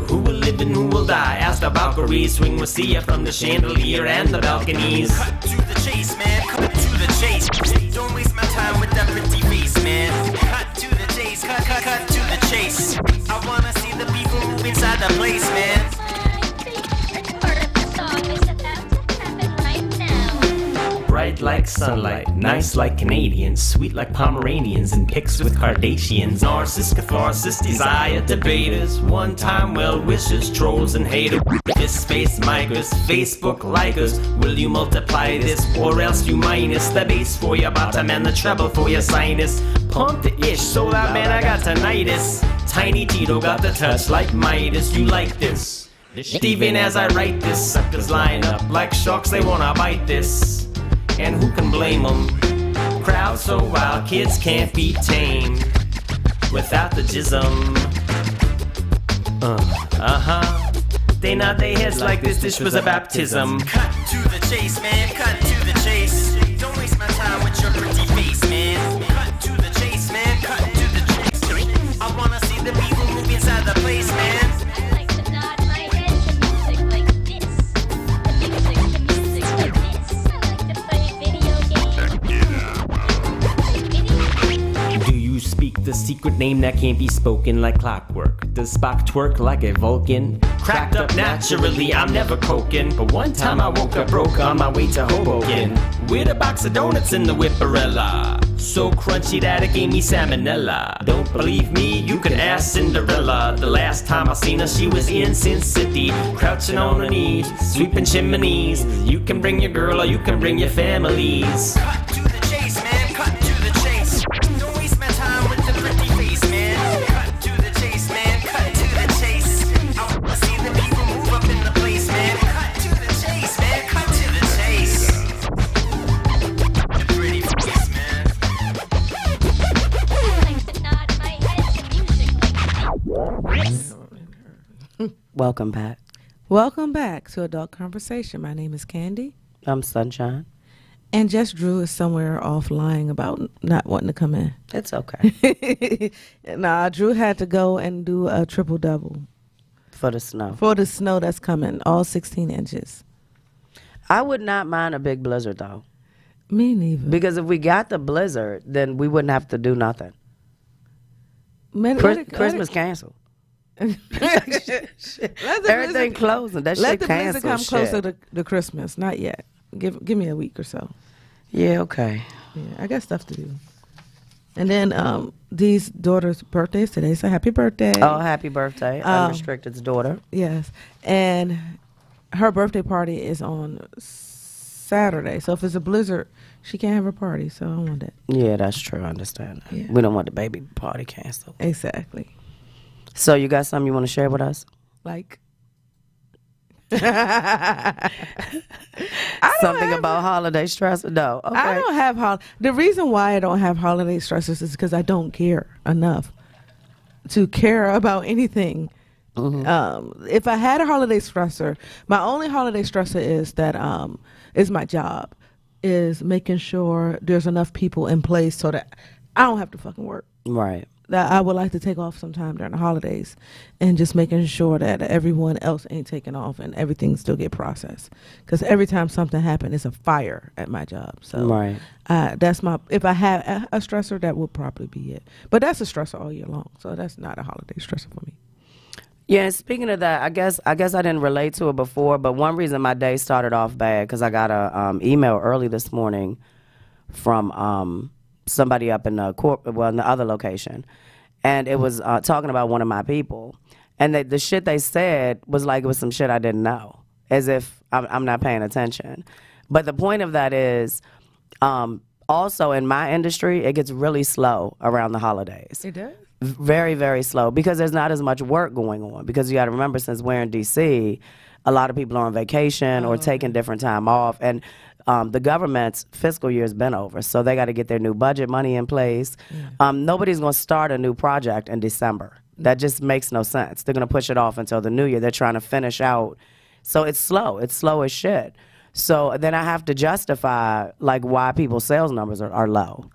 Who will live and who will die? Ask the Valkyries. Swing will see you from the chandelier and the balconies. Cut to the chase, man. Cut to the chase. Don't waste my time with that pretty face, man. Cut to the chase. Cut to the chase. I wanna see the people move inside the place, man. I think part of the song is about to happen right now. Bright like sunlight, nice like Canadians, sweet like Pomeranians, and pics with Kardashians. Narciss, catharsis, desire, debaters, one-time well-wishers, trolls and haters. This space micers, Facebook likers. Will you multiply this, or else you minus the bass for your bottom and the treble for your sinus? Pump the ish, so loud man I got tinnitus. Tiny Tito got the touch like Midas, you like this. Even as I write this, suckers line up like sharks, they wanna bite this. And who can blame them? Crowd so wild, kids can't be tamed without the jism. They nod their heads like this dish was a baptism. Cut to the chase, man, cut to the chase. Don't waste my time with your pretty face, man. Cut to the chase, man, cut to the chase. I wanna see the people move inside the place, man. I like to nod my head to music like this. To music like this. I like to play video games. Do you speak the secret name that can't be spoken like clockwork? Does Spock twerk like a Vulcan? Cracked up naturally, I'm never coking. But one time I woke up broke on my way to Hoboken with a box of donuts in the Whipperella. So crunchy that it gave me salmonella. Don't believe me? You can ask Cinderella. The last time I seen her, she was in Sin City, crouching on her knees, sweeping chimneys. You can bring your girl or you can bring your families. Cut to the chase, man, cut to the chase. Don't waste my time with the pretty face, man. Cut to the chase, man, cut to the chase. I wanna see the people move up in the place, man. Cut to the chase, man, cut to the chase. The pretty face, man. I like to nod my head to music like this. Welcome back. Welcome back to Adult Conversation. My name is Candy. I'm Sunshine. And Just Drew is somewhere off lying about not wanting to come in. It's okay. Nah, Drew had to go and do a triple-double For the snow. for the snow that's coming, all 16 inches. I would not mind a big blizzard though. Me neither. Because if we got the blizzard, then we wouldn't have to do nothing. Christmas canceled. Everything closing. That Let shit the blizzard come canceled. closer to Christmas. Not yet. Give me a week or so. Yeah, okay. Yeah, I got stuff to do. And then Dee's daughter's birthday is today, so happy birthday. Oh, happy birthday, Unrestricted's daughter. Yes. And her birthday party is on Saturday. So if it's a blizzard, she can't have her party. So I don't want that. Yeah, that's true. I understand that. Yeah. We don't want the baby party canceled. Exactly. So you got something you want to share with us? Like Something about holiday stress? No. Okay. I don't have the reason why I don't have holiday stresses is because I don't care enough to care about anything. If I had a holiday stressor, my only holiday stressor is that is my job, is making sure there's enough people in place so that I don't have to fucking work. Right. That I would like to take off sometime during the holidays, and just making sure that everyone else ain't taking off and everything still get processed. Because every time something happens, it's a fire at my job. So right. That's my. If I have a stressor, that would probably be it. But that's a stressor all year long, so that's not a holiday stressor for me. Yeah, and speaking of that, I guess I didn't relate to it before, but one reason my day started off bad because I got a email early this morning from somebody up in the in the other location, and it was talking about one of my people, and the shit they said was like it was some shit I didn't know, as if I'm not paying attention. But the point of that is, also in my industry, it gets really slow around the holidays. It does. Very, very slow because there's not as much work going on. Because you got to remember, since we're in D.C., a lot of people are on vacation or taking different time off, and the government's fiscal year has been over, so they got to get their new budget money in place. Nobody's going to start a new project in December. That just makes no sense. They're going to push it off until the new year. They're trying to finish out. So it's slow. It's slow as shit. So then I have to justify like why people's sales numbers are low.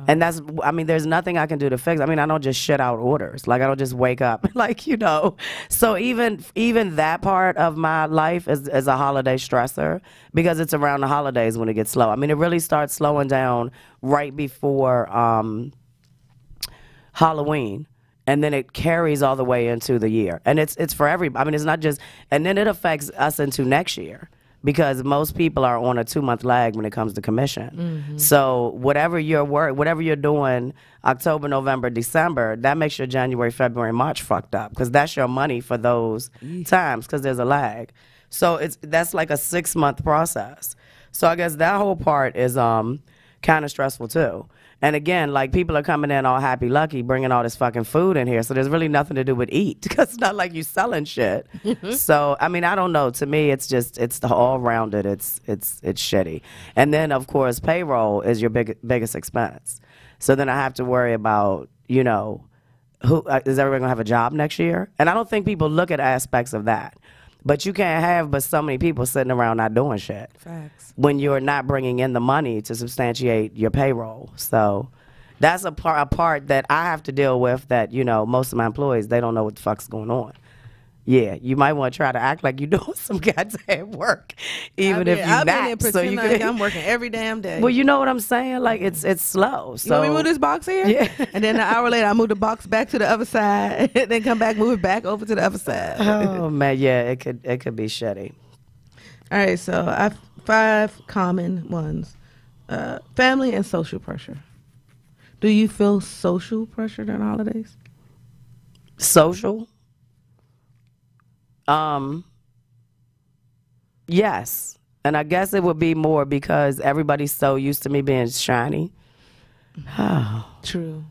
And that's, I mean, there's nothing I can do to fix. I mean, I don't just shit out orders. Like, I don't just wake up, like, you know. So even that part of my life is a holiday stressor because it's around the holidays when it gets slow. I mean, it really starts slowing down right before Halloween. And then it carries all the way into the year. And it's for everybody. I mean, it's not just, and then it affects us into next year. Because most people are on a 2-month lag when it comes to commission. So whatever you're doing October, November, December, that makes your January, February, March fucked up because that's your money for those times because there's a lag. So that's like a 6-month process. So I guess that whole part is kind of stressful too. And again, like people are coming in all happy, lucky, bringing all this fucking food in here. So there's really nothing to do with eat because it's not like you selling shit. So, I mean, I don't know. To me, it's the all rounded. It's shitty. And then, of course, payroll is your biggest expense. So then I have to worry about, you know, who is everybody going to have a job next year? And I don't think people look at aspects of that. But you can't have but so many people sitting around not doing shit. Facts. When you're not bringing in the money to substantiate your payroll. So that's a part that I have to deal with that, you know, most of my employees, they don't know what the fuck's going on. Yeah, you might want to try to act like you're doing some goddamn work, even if you're not. I've been so you like I'm working every damn day. Well, you know what I'm saying? Like, it's slow. So. You want me to move this box here? Yeah. And then an hour later, I move the box back to the other side, and then come back, move it back over to the other side. Oh, man, yeah, it could be shitty. All right, so I have 5 common ones. Family and social pressure. Do you feel social pressure during holidays? Social? Yes. And I guess it would be more because everybody's so used to me being shiny. True.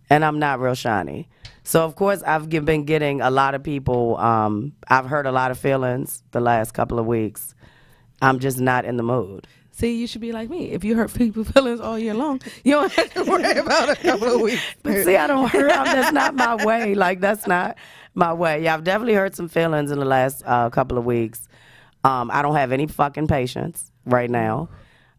And I'm not real shiny. So, of course, I've been getting a lot of people. I've heard a lot of feelings the last couple of weeks. I'm just not in the mood. See, you should be like me. If you hurt people's feelings all year long, you don't have to worry about a couple of weeks. But see, I don't hurt. That's not my way. Like, that's not my way. Yeah, I've definitely hurt some feelings in the last couple of weeks. I don't have any fucking patience right now.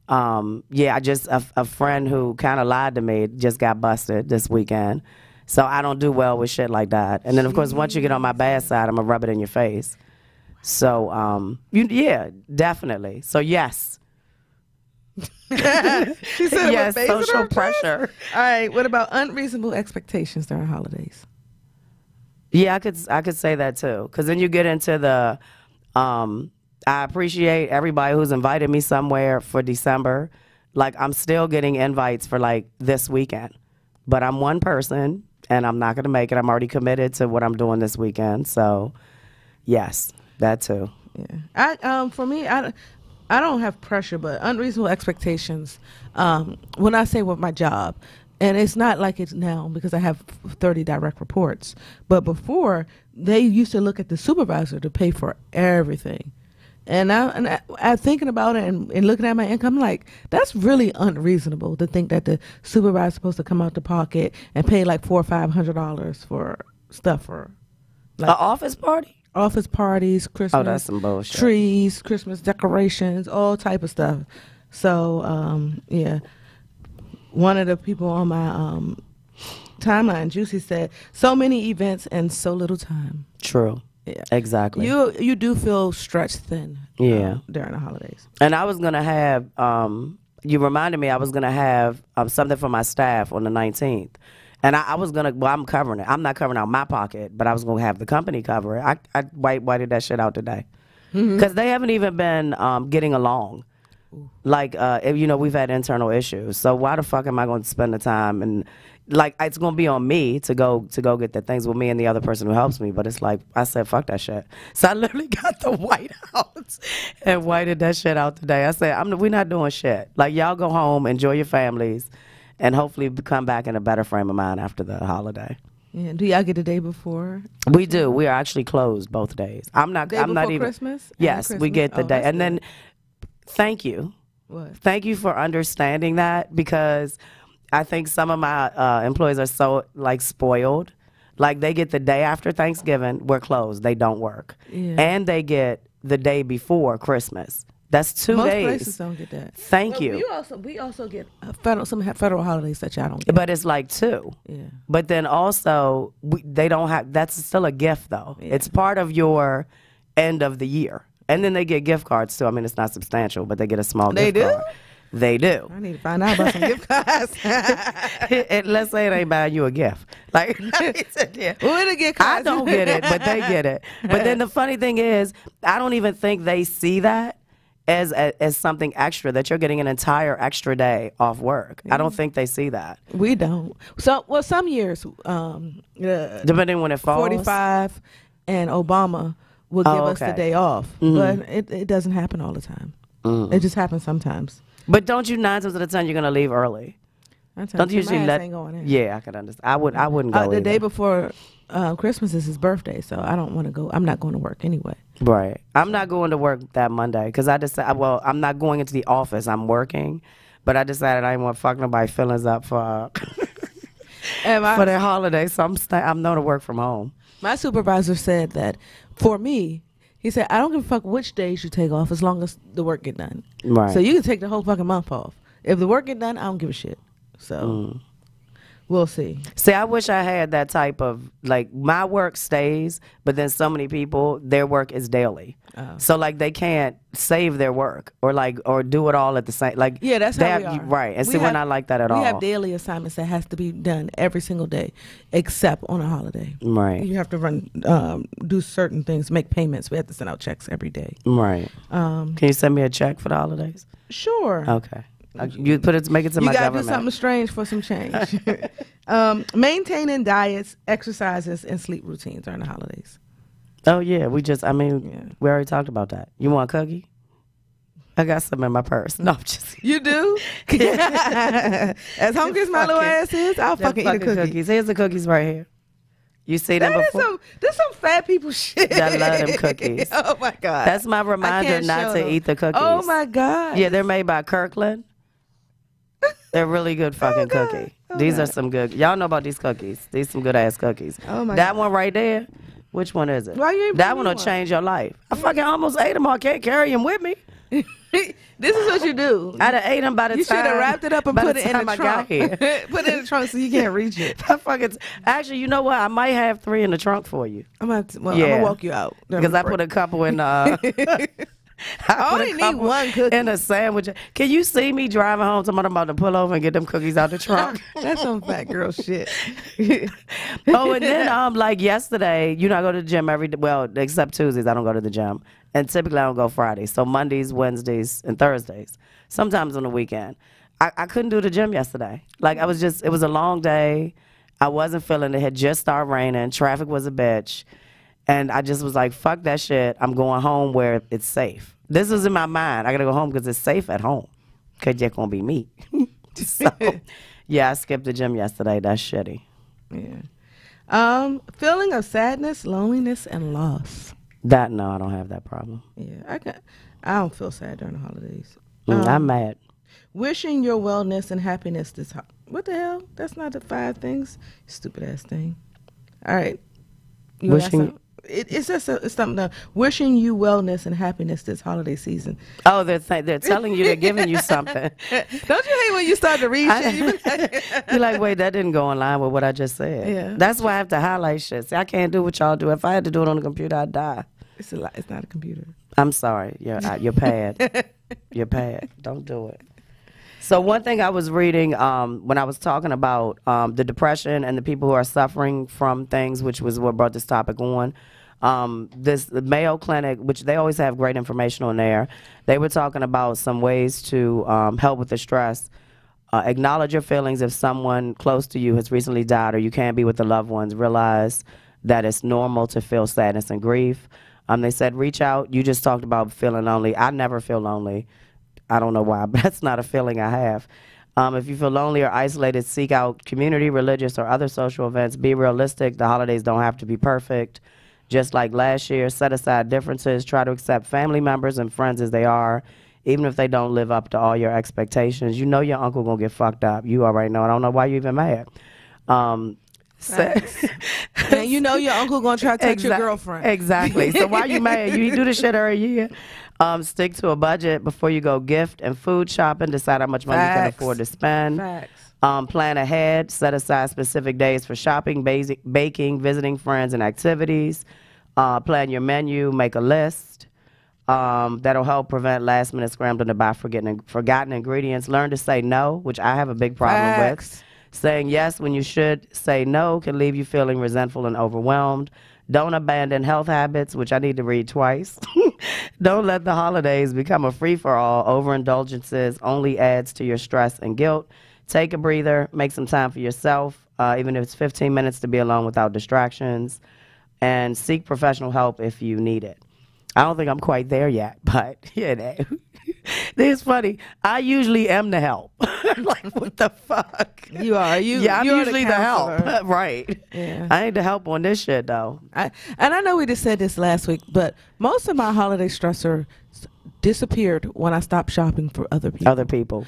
Yeah, I just, a friend who kind of lied to me just got busted this weekend. So I don't do well with shit like that. And then, of course, once you get on my bad side, I'm going to rub it in your face. So, yeah, definitely. So, yes. She said, yes, social pressure. All right, what about unreasonable expectations during holidays? Yeah, I could say that too. Because then you get into the, I appreciate everybody who's invited me somewhere for December. Like, I'm still getting invites for, like, this weekend. but I'm one person, and I'm not going to make it. I'm already committed to what I'm doing this weekend. So, yes, that too. Yeah. For me, I don't have pressure, but unreasonable expectations. When I say with my job, and it's not like it's now because I have 30 direct reports, but before they used to look at the supervisor to pay for everything. And I thinking about it and looking at my income, like, that's really unreasonable to think that the supervisor is supposed to come out the pocket and pay like $400 or $500 for stuff for like An office party? office parties, Christmas that's some bullshit. trees, Christmas decorations, all type of stuff. So yeah, one of the people on my timeline, Juicy, said, "So many events and so little time." True. Yeah, Exactly. you do feel stretched thin. Yeah. During the holidays. And I was going to have, you reminded me, I was going to have something for my staff on the 19th. And I was going to, well, I'm covering it. I'm not covering out my pocket, but I was going to have the company cover it. I whited that shit out today. Because they haven't even been getting along. Like, we've had internal issues. So why the fuck am I going to spend the time and, like, it's going to be on me to go get the things with me and the other person who helps me. But it's like, I said, fuck that shit. So I literally got the white out and whited that shit out today. I said, we're not doing shit. Like, y'all go home, enjoy your families, and hopefully come back in a better frame of mind after the holiday. Yeah. Do y'all get the day before? We do. We are actually closed both days. I'm not even Christmas? Yes, we get the day. And then thank you. What? Thank you for understanding that, because I think some of my employees are so, like, spoiled. Like, they get the day after Thanksgiving, we're closed. They don't work. Yeah. And they get the day before Christmas. That's 2 Most days. places don't get that. Thank you. We also get some federal holidays that y'all don't get. But it's like 2. Yeah. But then also, they don't have, that's still a gift, though. Yeah. It's part of your end of the year. And then they get gift cards, too. I mean, it's not substantial, but they get a small gift card. They do. I need to find out about some gift cards. Let's say it ain't buying you a gift. Like, yeah. Where to get cards? I don't get it, but they get it. But then the funny thing is, I don't even think they see that as something extra, that you're getting an entire extra day off work. I don't think they see that. We don't. So, well, some years, Depending when it falls. 45 and Obama will give us the day off. But it doesn't happen all the time. It just happens sometimes. But don't you 9 times out of 10 you're gonna leave early? Don't you usually let? Ain't going in. Yeah, I could understand. I wouldn't go. The either. day before Christmas is his birthday, so I don't want to go. I'm not going to work anyway. Right. I'm not going to work that Monday because I decided. Well, I'm not going into the office. I'm working, but I decided I didn't want to fuck nobody's feelings up for for their holiday. So I'm known to work from home. My supervisor said that for me. He said, I don't give a fuck which days you take off as long as the work get done. Right. So you can take the whole fucking month off. If the work get done, I don't give a shit. So we'll see. See, I wish I had that type of, like, my work stays, but then so many people, their work is daily. So, like, they can't save their work or do it all at the same, like. Yeah, that's how we are. Right. And we're not like that at all. We have daily assignments that has to be done every single day, except on a holiday. Right. You have to do certain things, make payments. We have to send out checks every day. Right. Can you send me a check for the holidays? Sure. Okay. You make it to my government. You gotta do something strange for some change. Maintaining diets, exercises, and sleep routines during the holidays. Oh yeah, we already talked about that. You want a cookie? I got some in my purse. No, I'm just. You do? As hungry as my little ass is, I'll fucking eat a cookie. Cookies. Here's the cookies right here. You see them before? There's some fat people shit. I love them cookies. Oh my God. That's my reminder not to eat the cookies. Oh my God. Yeah, they're made by Kirkland. They're really good fucking cookie. These are some good. Y'all know about these cookies. These some good ass cookies. Oh my That God. one right there. Which one is it? Why you ain't that bring one me will change your life. I fucking almost ate them. I can't carry them with me. This is what you do. I'd have ate them by the time. You should have wrapped it up and put it in the I trunk. got here. Put it in the trunk so you can't reach it. Actually, you know what? I might have 3 in the trunk for you. I'm gonna walk you out. Because I put a couple in. I only need one cookie. In a sandwich. Can you see me driving home? I'm about to pull over and get them cookies out the trunk. That's some fat girl shit. Oh, and then like yesterday, I go to the gym every day. Well, except Tuesdays, I don't go to the gym, and typically I don't go Fridays. So Mondays, Wednesdays, and Thursdays. Sometimes on the weekend. I couldn't do the gym yesterday. Like, it was a long day. I wasn't feeling it. It had just started raining. Traffic was a bitch. And I just was like, fuck that shit. I'm going home where it's safe. This was in my mind. I got to go home because it's safe at home. Because you're going to be me. So, yeah, I skipped the gym yesterday. That's shitty. Yeah. Feeling of sadness, loneliness, and loss. No, I don't have that problem. Yeah, I don't feel sad during the holidays. I'm mad. Wishing your wellness and happiness this what the hell? That's not the 5 things. Stupid ass thing. All right. It's just something. Wishing you wellness and happiness this holiday season. Oh, they're telling you, they're giving you something. Don't you hate when you start to read shit? You're like, wait, that didn't go in line with what I just said. Yeah. That's why I have to highlight shit. See, I can't do what y'all do. If I had to do it on the computer, I'd die. It's not a computer. I'm sorry. You're pad. You're pad. Don't do it. So one thing I was reading when I was talking about the depression and the people who are suffering from things, which was what brought this topic on, the Mayo Clinic, which they always have great information on there, they were talking about some ways to help with the stress. Acknowledge your feelings if someone close to you has recently died or you can't be with the loved ones. Realize that it's normal to feel sadness and grief. They said reach out. You just talked about feeling lonely. I never feel lonely. I don't know why, but that's not a feeling I have. If you feel lonely or isolated, seek out community, religious, or other social events. Be realistic. The holidays don't have to be perfect. Just like last year, set aside differences. Try to accept family members and friends as they are, even if they don't live up to all your expectations. You know your uncle going to get fucked up. You already know. I don't know why you even mad. And you know your uncle going to try to text your girlfriend. Exactly. So why you mad? You do this shit every year. Stick to a budget before you go gift and food shopping. Decide how much money you can afford to spend. Plan ahead. Set aside specific days for shopping, baking, visiting friends, and activities. Plan your menu. Make a list. That'll help prevent last-minute scrambling to buy forgotten ingredients. Learn to say no, which I have a big problem with. Saying yes when you should say no can leave you feeling resentful and overwhelmed. Don't abandon health habits, which I need to read twice. Don't let the holidays become a free-for-all. Overindulgences only adds to your stress and guilt. Take a breather. Make some time for yourself, even if it's 15 minutes to be alone without distractions. And seek professional help if you need it. I don't think I'm quite there yet, but you know. It's funny. I usually am the help. Like, what the fuck? You are. I'm usually the help. Right. Yeah. I need the help on this shit, though. And I know we just said this last week, but most of my holiday stressor disappeared when I stopped shopping for other people.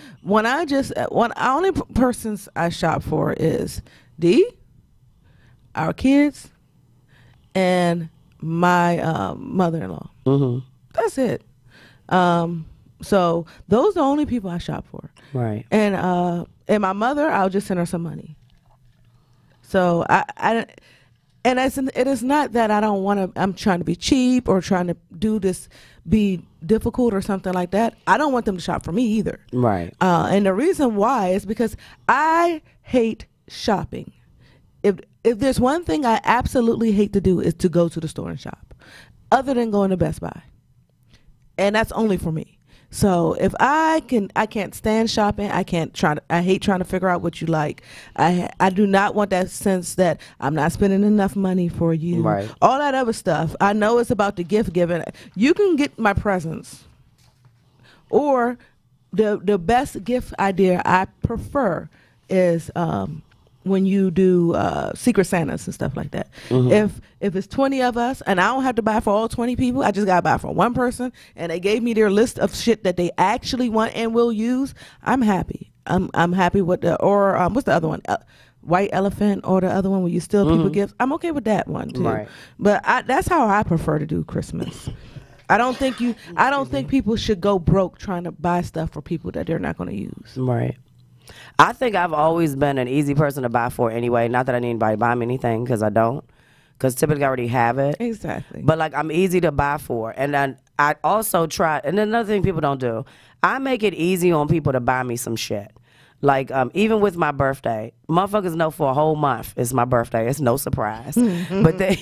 Only persons I shop for is D, our kids, and my mother-in-law. Mm-hmm. That's it. So those are the only people I shop for. Right. And my mother, I'll just send her some money. So it is not that I don't want to, I'm trying to be cheap or trying to do this, be difficult or something like that. I don't want them to shop for me either. Right. And the reason why is because I hate shopping. If there's one thing I absolutely hate to do is to go to the store and shop, other than going to Best Buy. And that's only for me. So if I can't stand shopping. I hate trying to figure out what you like. I do not want that sense that I'm not spending enough money for you. Right. All that other stuff. I know it's about the gift giving. You can get my presents. Or the best gift idea I prefer is when you do Secret Santas and stuff like that. Mm-hmm. If it's 20 of us and I don't have to buy for all 20 people, I just got to buy for one person, and they gave me their list of shit that they actually want and will use, I'm happy. I'm happy with what's the other one? White Elephant, or the other one where you steal people gifts. I'm okay with that one too. Right. But that's how I prefer to do Christmas. I don't think people should go broke trying to buy stuff for people that they're not going to use. Right. I think I've always been an easy person to buy for anyway. Not that I need anybody to buy me anything, because I don't. Because typically I already have it. Exactly. But like, I'm easy to buy for. And then I also try, and another thing people don't do, I make it easy on people to buy me some shit. Like, even with my birthday, motherfuckers know for a whole month it's my birthday. It's no surprise. But then,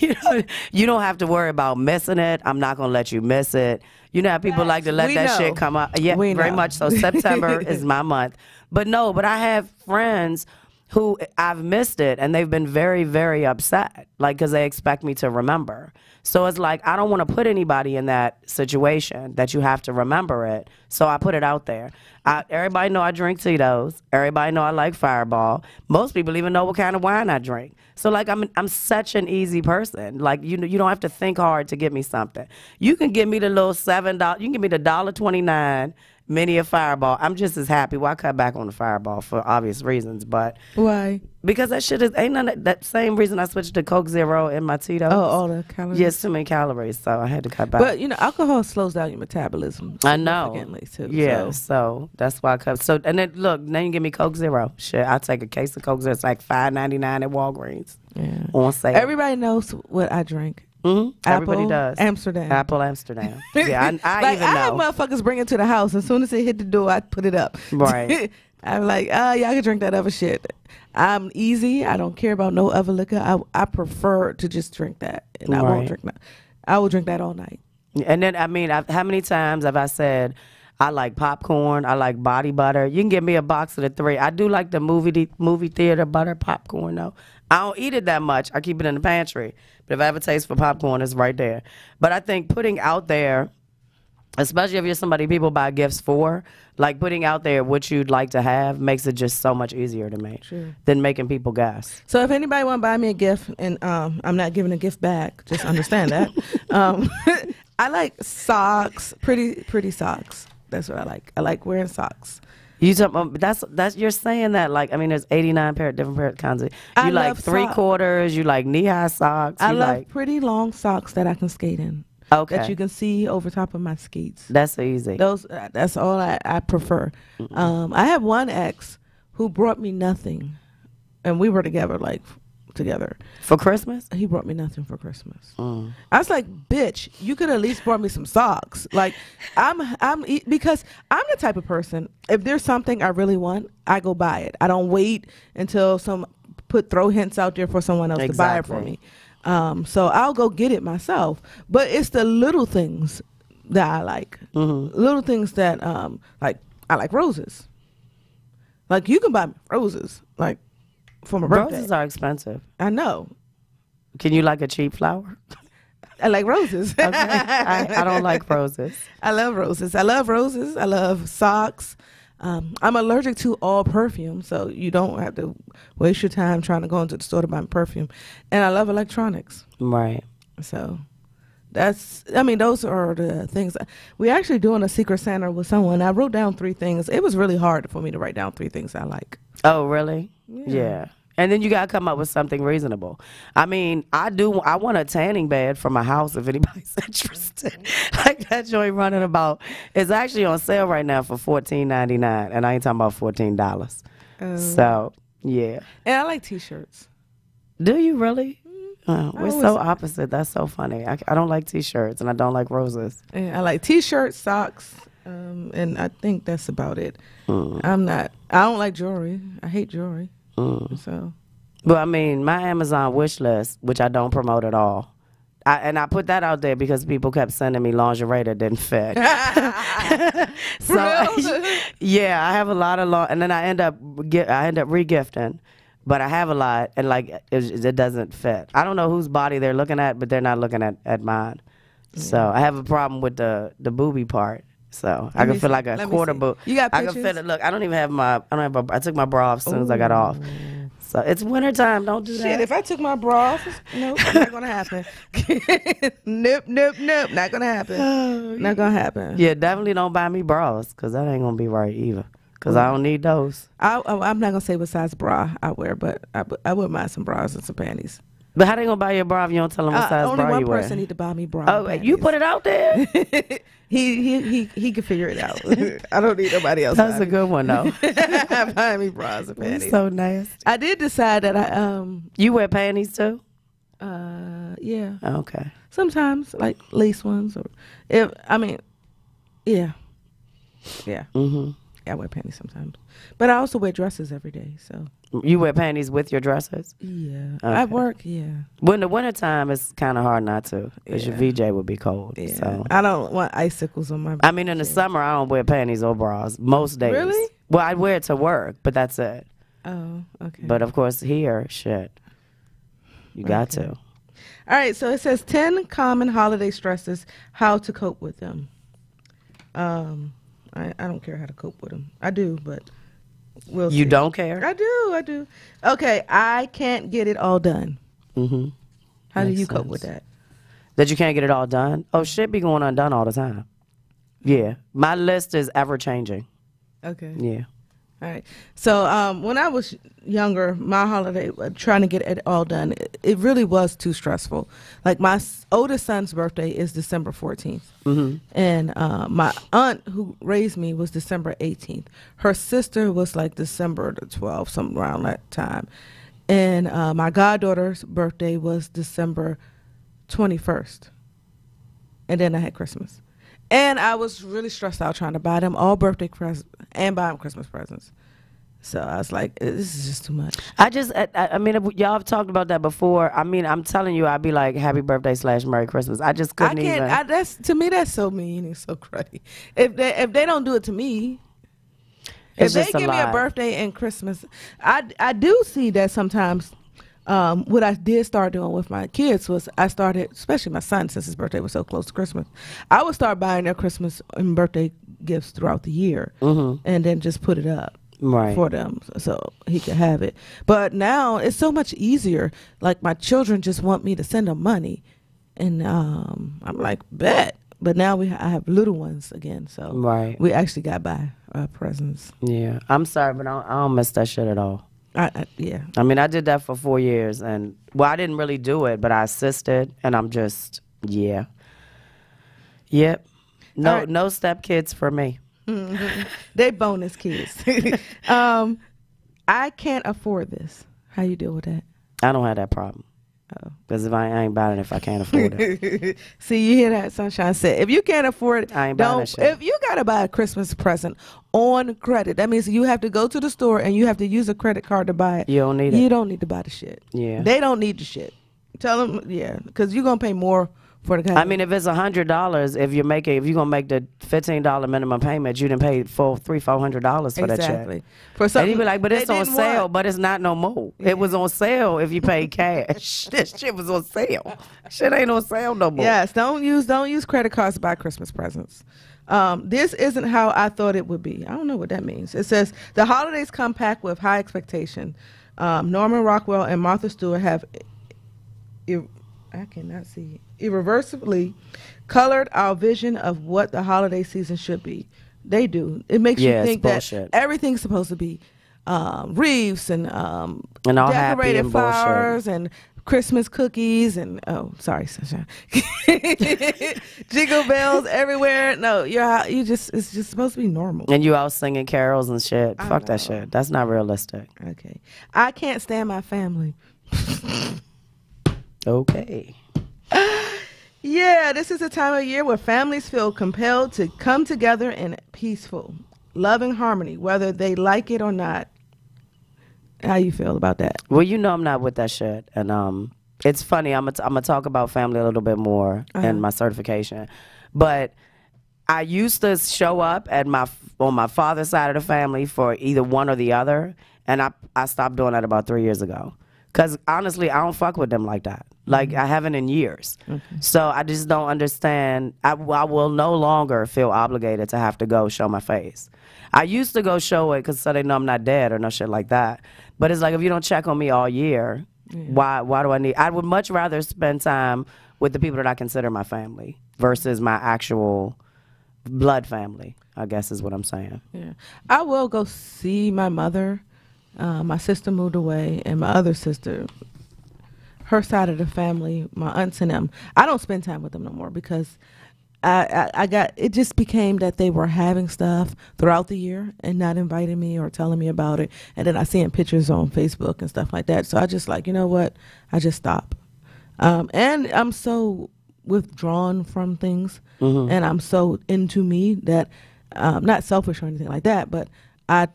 you don't have to worry about missing it. I'm not going to let you miss it. You know how people like to let that shit come up? Yeah, very much so. September is my month. But I have friends who I've missed it, and they've been very, very upset, like, because they expect me to remember. So it's like, I don't want to put anybody in that situation that you have to remember it. So I put it out there. Everybody know I drink Tito's. Everybody know I like Fireball. Most people even know what kind of wine I drink. So, like, I'm such an easy person. Like, you don't have to think hard to get me something. You can give me the little $7. You can give me the $1.29 mini of Fireball. I'm just as happy. Well, I cut back on the Fireball for obvious reasons, but why? Because that shit ain't none that same reason I switched to Coke Zero in my Tito's. Oh, all the calories. Yes, too many calories, so I had to cut back. But alcohol slows down your metabolism. I know. Too, yeah, so that's why I cut. So and then look, now you give me Coke Zero. Shit, I take a case of Coke Zero. It's like $5.99 at Walgreens. Yeah. On sale. Everybody knows what I drink. Mm-hmm. Everybody does. Amsterdam. Apple Amsterdam. Yeah, I like, even know. I have motherfuckers bring it to the house. As soon as they hit the door, I put it up. Right. I'm like, y'all can drink that other shit. I'm easy. I don't care about no other liquor. I prefer to just drink that. And I won't drink that. I will drink that all night. And then, I mean, how many times have I said, I like popcorn, I like body butter. You can give me a box of the 3. I do like the movie theater butter popcorn, though. I don't eat it that much. I keep it in the pantry. But if I have a taste for popcorn, it's right there. But I think putting out there, especially if you're somebody people buy gifts for, like putting out there what you'd like to have makes it just so much easier to make than making people guess. So if anybody want to buy me a gift, and I'm not giving a gift back, just understand that. I like socks, pretty socks. That's what I like. I like wearing socks. You that's you're saying that, like, I mean, there's 89 different kinds of. You like 3/4. You like knee-high socks. I love pretty long socks that I can skate in. Okay. That you can see over top of my skates. That's easy. That's all I prefer. I have one ex who brought me nothing, and we were together for Christmas. He brought me nothing for Christmas. I was like, bitch, you could at least brought me some socks. Like, because I'm the type of person, if there's something I really want, I go buy it. I don't wait until throw hints out there for someone else to buy it for me. So I'll go get it myself. But it's the little things that I like. Little things that like, I like roses. Like, you can buy me roses, like, for my birthday. Roses are expensive. I know. Can you like a cheap flower? I like roses. Okay. I don't like roses. I love roses. I love socks. I'm allergic to all perfume, so you don't have to waste your time trying to go into the store to buy perfume. And I love electronics. Right. So those are the things. We're actually doing a Secret Santa with someone. I wrote down 3 things. It was really hard for me to write down 3 things I like. Oh, really? Yeah. And then you got to come up with something reasonable. I mean, I want a tanning bed for my house if anybody's interested. Like, that joint running about, it's actually on sale right now for $14.99, and I ain't talking about $14. So, yeah. And I like T-shirts. Do you really? We're so opposite. That's so funny. I don't like T-shirts, and I don't like roses. And I like T-shirts, socks, and I think that's about it. I don't like jewelry. I hate jewelry. So, well, I mean, my Amazon wish list, which I don't promote at all, I put that out there because people kept sending me lingerie that didn't fit. So, yeah, I have a lot of and then I end up regifting, but I have a lot, and like it doesn't fit. I don't know whose body they're looking at, but they're not looking at mine. So I have a problem with the booby part. So I can feel like a quarter boob. You got pictures? I can feel it. Look, I don't even have I took my bra off as soon as I got off. So it's wintertime. Don't do that. Shit, if I took my bra off, nope, not gonna happen. Nope, not gonna happen. Not gonna happen. Yeah, definitely don't buy me bras, because that ain't gonna be right either. Because I don't need those. I'm not gonna say what size bra I wear, but I would buy some bras and some panties. But how they gonna buy you a bra if you don't tell them what size bra you wear? Only one person need to buy me bra. Oh, and you put it out there? He can figure it out. I don't need nobody else. That's a good one though. Buy me bras and panties. That's so nasty. I did decide that You wear panties too? Yeah. Okay. Sometimes, like lace ones, or yeah. Mm-hmm. I wear panties sometimes, but I also wear dresses every day. So You wear panties with your dresses? yeah, Okay. I work. Yeah, Well, in the wintertime, it's kind of hard not to, because your VJ would be cold. yeah. So I don't want icicles on my. I mean, in the summer, I don't wear panties or bras most days. Really? Well, I wear it to work, but that's it. Oh, okay. But of course, here, shit, you got to. All right, so it says 10 common holiday stresses, how to cope with them. I don't care how to cope with them. I do, but we'll You see. don't care? I do. Okay, I can't get it all done. Mm-hmm. How do Makes you cope sense. with that? That you can't get it all done? Oh, shit be going undone all the time. Yeah. My list is ever changing. Okay. Yeah. All right. So when I was younger, my holiday, trying to get it all done, it really was too stressful. Like my oldest son's birthday is December 14th. Mm-hmm. And my aunt who raised me was December 18th. Her sister was like December the 12th, something around that time. And my goddaughter's birthday was December 21st. And then I had Christmas. And I was really stressed out trying to buy them all birthday presents and buy them Christmas presents. So I was like, this is just too much. I mean, y'all have talked about that before. I mean, I'm telling you, I'd be like, happy birthday / Merry Christmas. I just couldn't even. That's to me, that's so mean and so cruddy. If they don't do it to me, It's if just they a give me a lot. birthday and Christmas, I do see that sometimes. What I did start doing with my kids was I started, especially my son, since his birthday was so close to Christmas, I would start buying their Christmas and birthday gifts throughout the year, and then just put it up Right. for them so he could have it. But now it's so much easier. Like my children just want me to send them money, and I'm like, bet. But now I have little ones again, so Right. we actually got buy presents. Yeah. I'm sorry, but I don't miss that shit at all. Yeah. I mean, I did that for 4 years, and well, I didn't really do it, but I assisted, and I'm just, yeah. Yep. No, All right. no stepkids for me. They bonus kids. I can't afford this. How you deal with that? I don't have that problem. Oh. Because if I ain't buying it if I can't afford it. See, you hear that, Sunshine said. If you can't afford it, I ain't buying that shit. If you gotta buy a Christmas present on credit, that means you have to go to the store and you have to use a credit card to buy it. You don't need You it. don't need to buy the shit. Yeah. They don't need the shit. Tell them, yeah, because you're gonna pay more for the. I mean, if it's $100, if you're gonna make the $15 minimum payment, you done paid $300-$400 for that exactly check. for And something. you be like, but they it's on didn't sale, want. but it's not no more. It was on sale if you paid cash. This shit was on sale. Shit ain't on sale no more. Yes, don't use credit cards to buy Christmas presents. This isn't how I thought it would be. I don't know what that means. It says the holidays come packed with high expectation. Norman Rockwell and Martha Stewart have, I cannot see, irreversibly colored our vision of what the holiday season should be. They do. It makes Yeah, you think it's that bullshit. everything's supposed to be wreaths and all happy decorated and bullshit. flowers and Christmas cookies and sorry, Sunshine. Jingle bells everywhere. No, it's just supposed to be normal. And you out singing carols and shit. I Fuck that know. shit. That's not realistic. Okay. I can't stand my family. Okay. Yeah, this is a time of year where families feel compelled to come together in peaceful, loving harmony, whether they like it or not. How you feel about that? Well, you know I'm not with that shit. And it's funny. I'm gonna talk about family a little bit more in my certification. But I used to show up at on my father's side of the family for either one or the other. And I stopped doing that about 3 years ago. Because honestly, I don't fuck with them like that. Like, I haven't in years. So I just don't understand. I will no longer feel obligated to have to go show my face. I used to go show it so they know I'm not dead or no shit like that. But it's like, if you don't check on me all year, why do I need? I would much rather spend time with the people that I consider my family versus my actual blood family, I guess is what I'm saying. Yeah, I will go see my mother. My sister moved away, and my other sister, her side of the family, my aunts and them, I don't spend time with them no more because it just became that they were having stuff throughout the year and not inviting me or telling me about it. And then I seeing pictures on Facebook and stuff like that. So I just like, you know what? I just stop. And I'm so withdrawn from things and I'm so into me that not selfish or anything like that, but I'm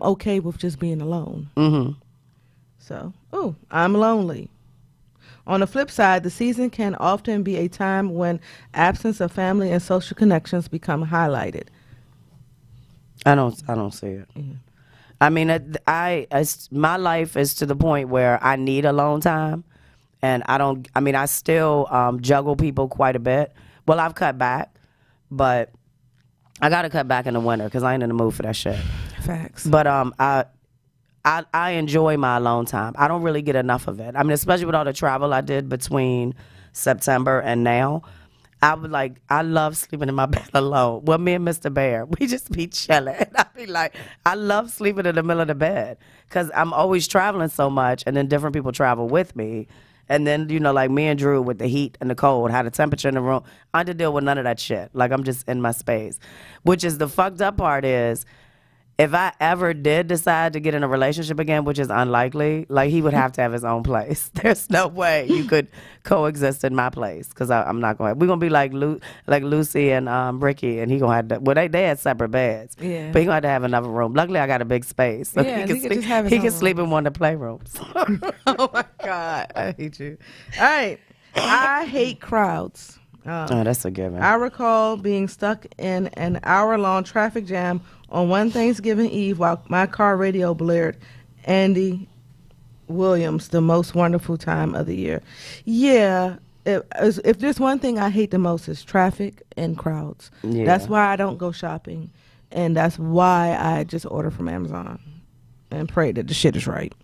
okay with just being alone. Mm-hmm. So, I'm lonely. On the flip side, the season can often be a time when absence of family and social connections become highlighted. I don't see it. Mm-hmm. I mean, my life is to the point where I need alone time, and I still juggle people quite a bit. Well, I've cut back, but I got to cut back in the winter because I ain't in the mood for that shit. Facts. But I enjoy my alone time. I don't really get enough of it. I mean, especially with all the travel I did between September and now. I love sleeping in my bed alone. Well, me and Mr. Bear, we just be chilling. I be like, I love sleeping in the middle of the bed because I'm always traveling so much, and then different people travel with me. And then, like me and Drew with the heat and the cold, how the temperature in the room. I had to deal with none of that shit. Like, I'm just in my space. Which is the fucked up part is, if I ever did decide to get in a relationship again, which is unlikely, like he would have to have his own place. There's no way you could coexist in my place because I'm not going. We're gonna be like Lucy and Ricky, and he gonna have to. Well, they had separate beds, Yeah. but he gonna have to have another room. Luckily, I got a big space, so Yeah, he can sleep in one of the playrooms. Oh my God, I hate you. All right, I hate crowds. Oh, that's a given. I recall being stuck in an hour-long traffic jam on one Thanksgiving Eve while my car radio blared Andy Williams, The Most Wonderful Time of the Year. Yeah, if there's one thing I hate the most is traffic and crowds. Yeah. That's why I don't go shopping, and that's why I just order from Amazon and pray that the shit is right.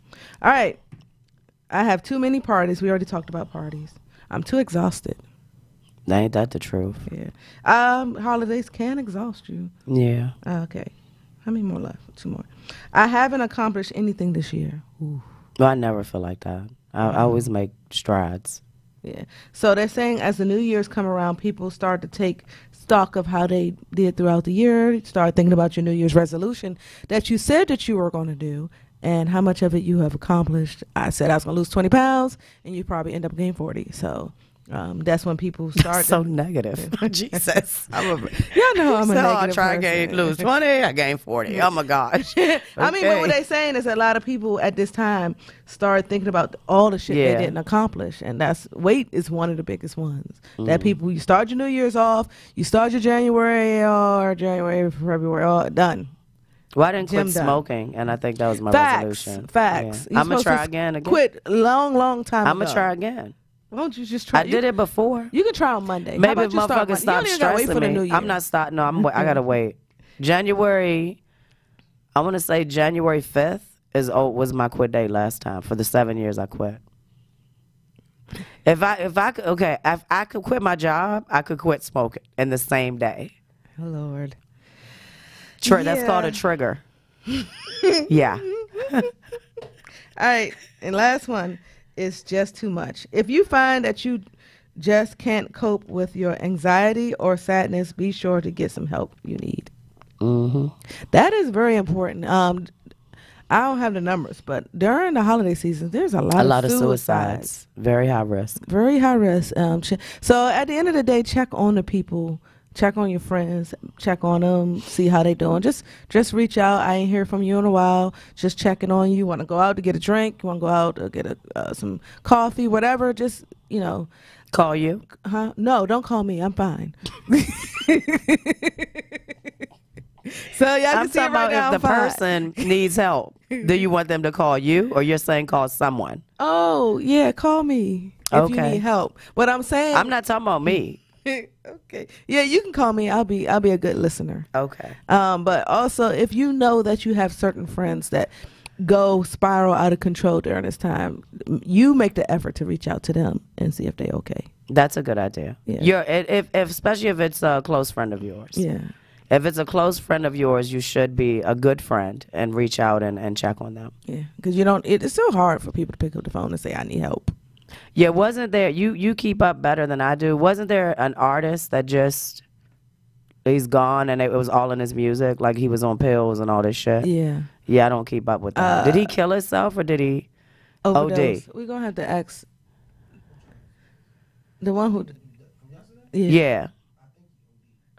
All right, I have too many parties. We already talked about parties. I'm too exhausted. Ain't that the truth? Yeah. Holidays can exhaust you. Yeah. Okay. How many more left? 2 more. I haven't accomplished anything this year. Ooh. Well, I never feel like that. I always make strides. Yeah. So they're saying as the New Year's come around, people start to take stock of how they did throughout the year, start thinking about your New Year's resolution that you said that you were going to do and how much of it you have accomplished. I said I was going to lose 20 pounds, and you probably end up gaining 40. So that's when people start. So negative. Jesus. Y'all know I'm a negative I try person. to lose 20, I gain 40. Oh my gosh. I mean, but what they're saying is a lot of people at this time start thinking about all the shit they didn't accomplish, and weight is one of the biggest ones. That people, you start your New Year's off, you start your January, February, done. Well, I didn't quit Gym done. smoking, and I think that was my resolution. Facts. Yeah. I'm going to try again. Quit long time I'm ago. going to try again. Why don't you just try? I did it before. You can try on Monday. Maybe if motherfuckers stop stressing for the me. New Year. I'm not starting. No, I got to wait. January, I want to say January 5th was my quit date last time for the 7 years I quit. If I could quit my job, I could quit smoking in the same day. Oh, Lord. That's called a trigger. Yeah. All right, and last one is just too much. If you find that you just can't cope with your anxiety or sadness, be sure to get some help you need. Mm-hmm. That is very important. I don't have the numbers, but during the holiday season, there's a lot of suicides. Very high risk. Very high risk. So at the end of the day, check on the people. Check on your friends, check on them, see how they doing. Just reach out. I ain't hear from you in a while. Just checking on you. Want to go out to get a drink? You want to go out to get some coffee, whatever. Just, Call you? Huh? No, don't call me. I'm fine. So y'all can I'm see talking right about now, if the I'm fine. person needs help. Do you want them to call you, or you're saying call someone? Oh, yeah, call me if you need help. But I'm saying I'm not talking about me. Okay. Yeah, you can call me. I'll be a good listener. Okay. But also, if you know that you have certain friends that go spiral out of control during this time, you make the effort to reach out to them and see if they're okay. That's a good idea. Yeah. If especially if it's a close friend of yours. Yeah. If it's a close friend of yours, you should be a good friend and reach out and check on them. Yeah, because it's so hard for people to pick up the phone and say, I need help. Yeah, wasn't there, you keep up better than I do. Wasn't there an artist that he's gone and it was all in his music, like he was on pills and all this shit? Yeah. Yeah, I don't keep up with that. Did he kill himself or did he overdose? OD? We're going to have to ask the one who... Yeah.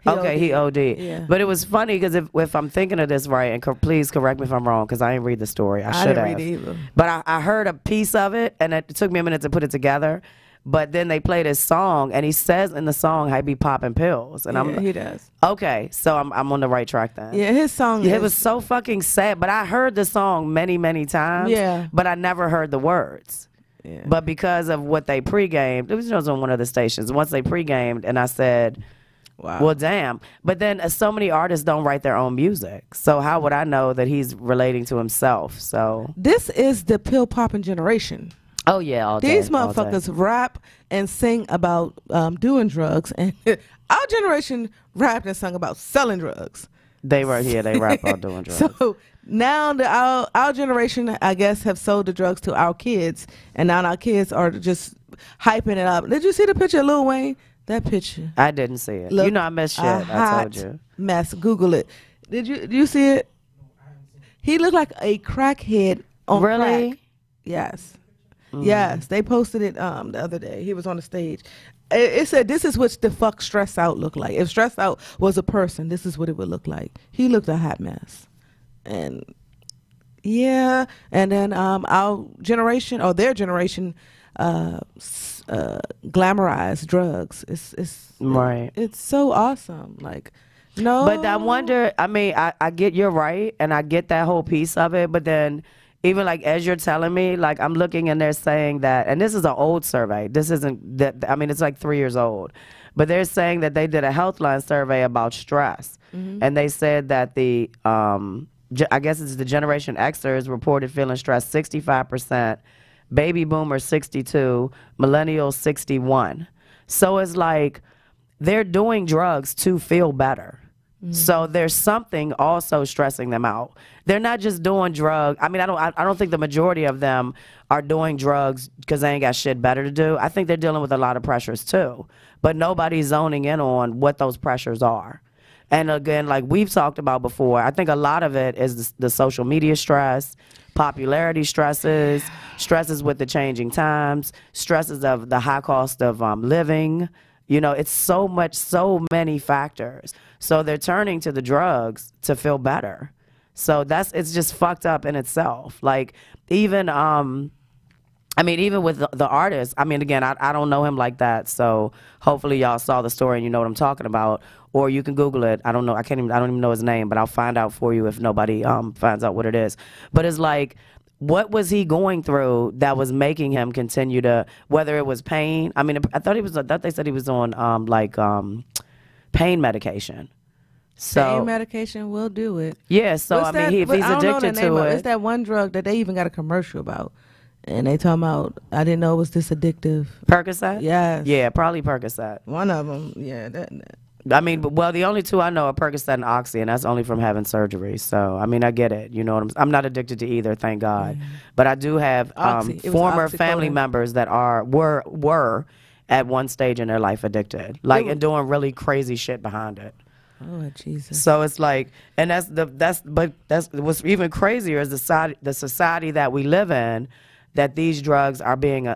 Okay, he OD'd. Yeah. But it was funny because if I'm thinking of this right, and please correct me if I'm wrong, because I didn't read the story. I should have. I didn't read it either. But I heard a piece of it, and it took me a minute to put it together. But then they played his song, and he says in the song, "I be popping pills," and he does. Okay, so I'm on the right track then. Yeah, his song. It was so fucking sad. But I heard the song many times. Yeah. But I never heard the words. Yeah. But because of what they pre-gamed, it was just on one of the stations. Once they pre-gamed, and I said, wow. well, damn. But then so many artists don't write their own music. So how would I know that he's relating to himself? So this is the pill popping generation. Oh, yeah. All day, These motherfuckers rap and sing about doing drugs. And our generation rapped and sung about selling drugs. They rap about doing drugs. So now our generation, I guess, have sold the drugs to our kids. And now our kids are just hyping it up. Did you see the picture of Lil Wayne? That picture. I didn't see it. You know I missed shit. I told you. Mess. Google it. Did you see it? He looked like a crackhead on really? crack. Yes. Yes. They posted it the other day. He was on the stage. It said, this is what the fuck stress out looked like. If stress out was a person, this is what it would look like. He looked a hot mess. And yeah. And then our generation, or their generation, glamorize drugs. It's right. It's so awesome. Like, no. But I wonder, I mean, I get you're right, and I get that whole piece of it, but then even like as you're telling me, like I'm looking and they're saying that, and this is an old survey. This isn't that, I mean, it's like 3 years old, but they're saying that they did a Healthline survey about stress, and they said that the I guess it's the Generation Xers reported feeling stressed 65%, baby boomers 62, millennials 61. So it's like they're doing drugs to feel better. So there's something also stressing them out. They're not just doing drugs. I mean, I don't think the majority of them are doing drugs because they ain't got shit better to do. I think they're dealing with a lot of pressures too. But nobody's zoning in on what those pressures are. And again, like we've talked about before, I think a lot of it is the social media stress, popularity stresses, stresses with the changing times, stresses of the high cost of living. You know, it's so many factors. So they're turning to the drugs to feel better. So it's just fucked up in itself. Like even, even with the artist, I mean, again, I don't know him like that. So hopefully y'all saw the story and you know what I'm talking about. Or you can Google it. I don't know. I don't even know his name, but I'll find out for you if nobody finds out what it is. But it's like, what was he going through that was making him continue to, whether it was pain? I mean, I thought they said he was on pain medication. So pain medication will do it. Yeah. So I mean, if he's addicted to it, it's that one drug that they even got a commercial about, and they talking about. I didn't know it was this addictive. Percocet. Yes. Yeah, probably Percocet. One of them. Yeah. I mean, well, the only two I know are Percocet and Oxy, and that's only from having surgery. So, I mean, I get it. You know what I'm not addicted to either, thank God. But I do have former family members that were at one stage in their life addicted, like, and doing really crazy shit behind it. Oh, Jesus. So it's like, and that's what's even crazier is the society that we live in, that these drugs are being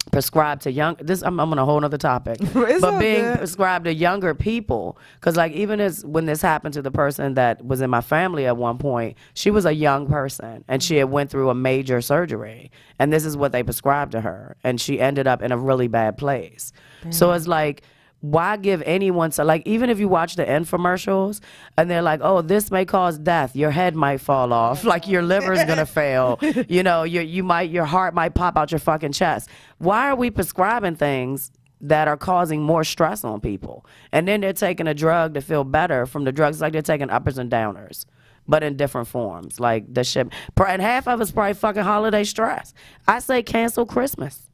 prescribed to I'm on a whole nother topic, but being prescribed to younger people, because like even when this happened to the person that was in my family at one point, she was a young person and she had went through a major surgery, and this is what they prescribed to her, and she ended up in a really bad place. Damn. So it's like, why give anyone like, even if you watch the infomercials and they're like, oh, this may cause death, your head might fall off, like your liver's gonna fail, you know, your heart might pop out your fucking chest. Why are we prescribing things that are causing more stress on people? And then they're taking a drug to feel better from the drugs, like they're taking uppers and downers, but in different forms. Like the shit, and half of it's probably fucking holiday stress. I say cancel Christmas,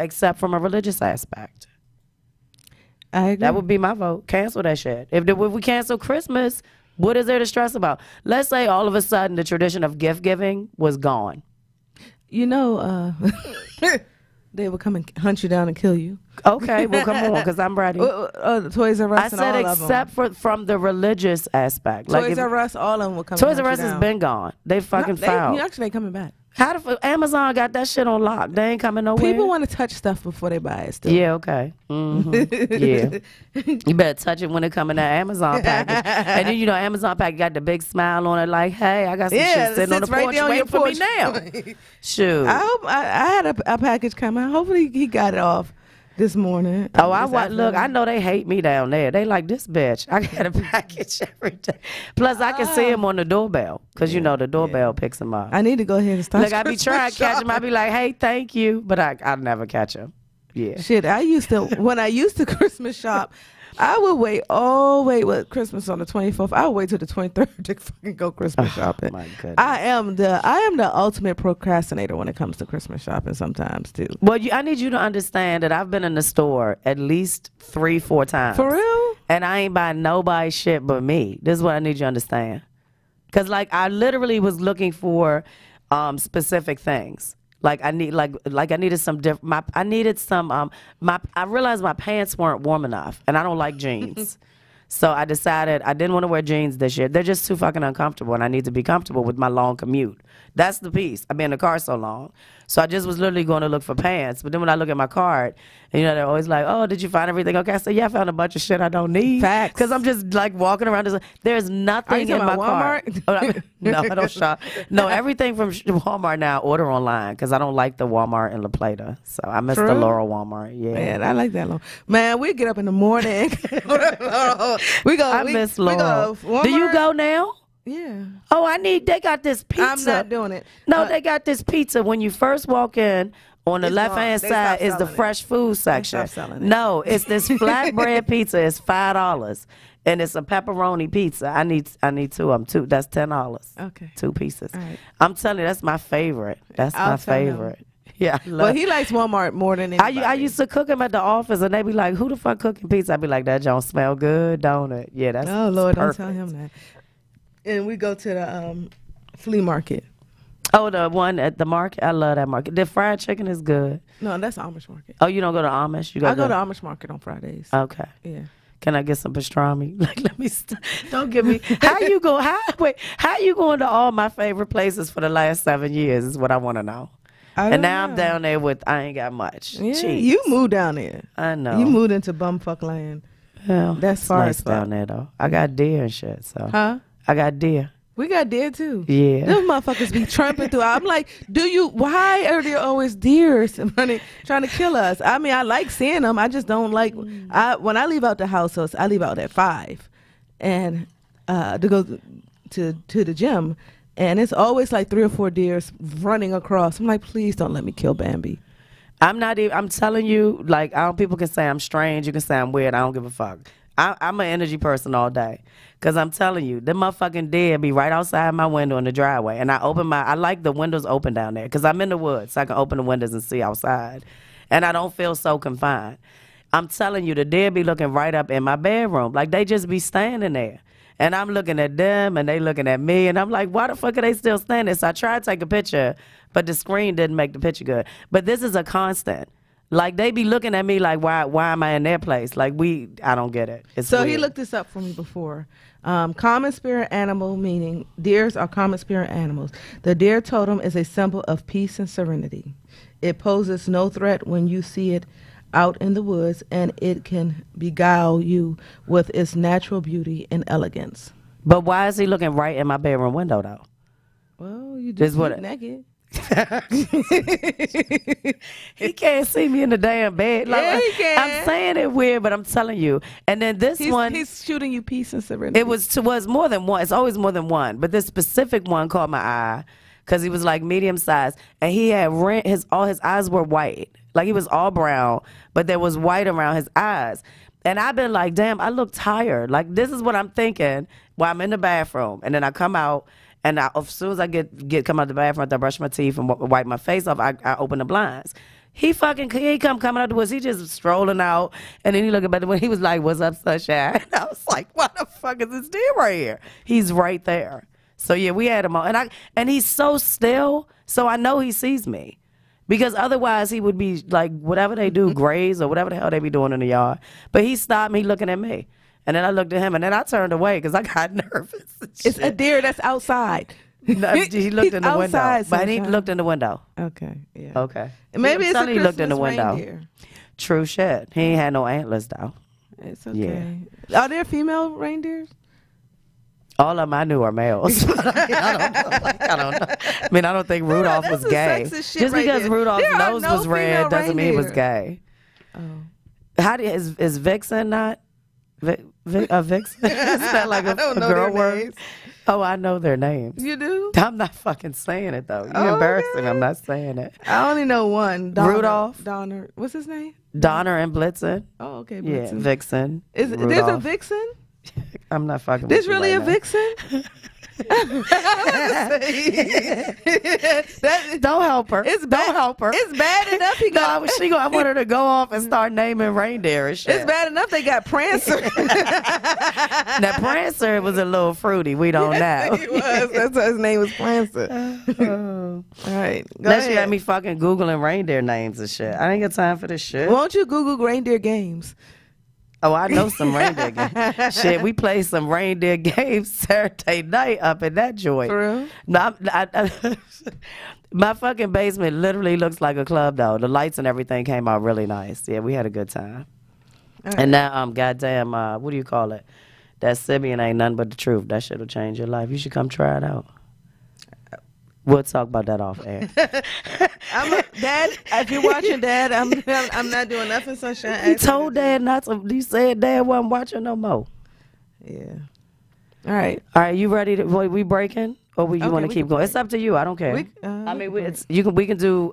except from a religious aspect. I agree. That would be my vote. Cancel that shit. If we cancel Christmas, what is there to stress about? Let's say all of a sudden the tradition of gift giving was gone. You know, they will come and hunt you down and kill you. Okay, well, come on, because I'm ready. Toys R Us. I said all except from the religious aspect. Toys R Us, all of them will come. Toys R Us has been gone. They fucking fouled. Actually, they coming back. How the Amazon got that shit on lock? They ain't coming nowhere. People want to touch stuff before they buy it. Still. Yeah, okay. Yeah. You better touch it when it come in that Amazon package. And then, Amazon package got the big smile on it like, hey, I got some shit sitting on the porch waiting for me now. Shoot. I hope I had a package come out. Hopefully he got it off this morning. Oh, I know they hate me down there. They like, this bitch. I got a package every day. Plus, I can see him on the doorbell because, the doorbell picks him up. I need to go ahead and start. Look, I be trying to catch him. I be like, hey, thank you. But I never catch him. Yeah. Shit, when I used to Christmas shop, I would wait with Christmas on the 24th. I would wait till the 23rd to fucking go Christmas shopping. My goodness. I am the ultimate procrastinator when it comes to Christmas shopping sometimes too. Well, I need you to understand that I've been in the store at least 3-4 times. For real? And I ain't buying nobody's shit but me. This is what I need you to understand. Because I literally was looking for specific things. I needed some different. I realized my pants weren't warm enough, and I don't like jeans. So I decided I didn't want to wear jeans this year. They're just too fucking uncomfortable, and I need to be comfortable with my long commute. That's the piece. I've been in the car so long. So I just was literally going to look for pants. But then when I look at my cart, and they're always like, oh, did you find everything okay? I said, yeah, I found a bunch of shit I don't need. Facts. Because I'm just walking around. There's nothing in my cart. No, I don't shop. No, everything from Walmart now, order online because I don't like the Walmart in La Plata. So I miss the Laurel Walmart. Yeah. Man, I like that. Man, we get up in the morning. I miss Laurel. Do you go now? Yeah. Oh, they got this pizza. I'm not doing it. No, they got this pizza. When you first walk in, on the left-hand side is the fresh food section. No, it's this flatbread pizza. It's $5. And it's a pepperoni pizza. I need two of them. That's $10. Okay. 2 pieces. All right. I'm telling you, that's my favorite. That's my favorite. Yeah, but he likes Walmart more than anybody. I used to cook him at the office, and they be like, "Who the fuck cooking pizza?" I be like, "That don't smell good, don't it?" Yeah, that's. Oh Lord, perfect. Don't tell him that. And we go to the flea market. Oh, the one at the market. I love that market. The fried chicken is good. No, that's Amish market. Oh, you don't go to Amish? I go to Amish market on Fridays. Okay. Yeah. Can I get some pastrami? Let me. Don't give me. How you going to all my favorite places for the last 7 years? Is what I want to know. And now I'm down there I ain't got much. Yeah, Jeez. you moved down there. I know. You moved into bumfuck land. Well, that's far nice down there though. I got deer and shit. So. Huh? I got deer. We got deer too. Yeah. Them motherfuckers be tramping through. I'm like, why are there always deer trying to kill us? I mean, I like seeing them. I just don't like, when I leave out the house, so I leave out at 5 and to go to the gym. And it's always like 3 or 4 deers running across. I'm like, please don't let me kill Bambi. I'm telling you, people can say I'm strange. You can say I'm weird. I don't give a fuck. I'm an energy person all day. Because I'm telling you, them motherfucking deer be right outside my window in the driveway. And I like the windows open down there. Because I'm in the woods. So I can open the windows and see outside. And I don't feel so confined. I'm telling you, the deer be looking right up in my bedroom. Like they just be standing there. And I'm looking at them and they looking at me. And I'm like, why the fuck are they still standing? So I tried to take a picture, but the screen didn't make the picture good. But this is a constant. Like they be looking at me like, why am I in their place? Like I don't get it. It's weird. He looked this up for me before. Common spirit animal, meaning deers are common spirit animals. The deer totem is a symbol of peace and serenity. It poses no threat when you see it out in the woods, and it can beguile you with its natural beauty and elegance. But why is he looking right in my bedroom window though? Well, you just look naked. He can't see me in the damn bed. Yeah, he can. I'm saying it weird, but I'm telling you. And then he's shooting you peace and serenity. It was more than one. It's always more than one. But this specific one caught my eye because he was like medium size, and he had all his eyes were white. Like he was all brown, but there was white around his eyes. And I've been like, damn, I look tired. Like this is what I'm thinking while I'm in the bathroom. And then I come out, and as soon as I come out the bathroom, after I brush my teeth and wipe my face off, I open the blinds. He coming out the woods. He just strolling out. And then he looked at the window. He was like, what's up, sunshine? And I was like, what the fuck is this deer right here? He's right there. So yeah, we had him on. And he's so still, so I know he sees me. Because otherwise he would be like, whatever they do, graze or whatever the hell they be doing in the yard. But he stopped me looking at me. And then I looked at him and then I turned away because I got nervous. It's a deer that's outside. No, he looked He's in the window. outside, But he Sunshine. looked in the window. Okay, yeah. Okay. Maybe I'm it's a telling you, he looked in the Christmas window. reindeer. True shit. He ain't had no antlers though. It's okay. Are there female reindeers? All of them I knew are males. I don't know. I mean, I don't think Rudolph was That's gay. some sexist shit Just right because there. Rudolph's There are nose no was red female doesn't mean he was reindeer. gay. Oh. How do is Vixen not a Vixen? Is that like a don't know girl their word? names. Oh, I know their names. You do? I'm not fucking saying it though. You're Oh, embarrassing. okay. I'm not saying it. I only know one. Rudolph? Donner. What's his name? Donner and Blitzen. Oh, okay. Yeah, Blitzen. Vixen. There's a Rudolph. vixen? I'm not fucking. There's with you really right a now. vixen? Don't help her. It's bad. Don't help her. It's bad enough he got. No, I want her to go off and start naming reindeer and shit. It's bad enough they got Prancer. Now Prancer was a little fruity. We don't know. He was. That's why his name was Prancer. Oh. All right. Go Now she ahead. had me fucking Googling reindeer names and shit. I ain't got time for this shit. Won't you Google reindeer games? Oh, I know some reindeer games. Shit, we played some reindeer games Saturday night up in that joint. For real? No, my fucking basement literally looks like a club though. The lights and everything came out really nice. Yeah, we had a good time. All And now, goddamn, what do you call it? That Sibian ain't nothing but the truth. That shit'll change your life. You should come try it out. We'll talk about that off air. Dad, if you're watching, Dad, I'm not doing nothing, Sunshine. You told Dad not to. You said Dad wasn't watching no more. Yeah. All right. All right, you ready to? We breaking, or you Okay, want to we keep can going? break. It's up to you. I don't care. I mean, we can do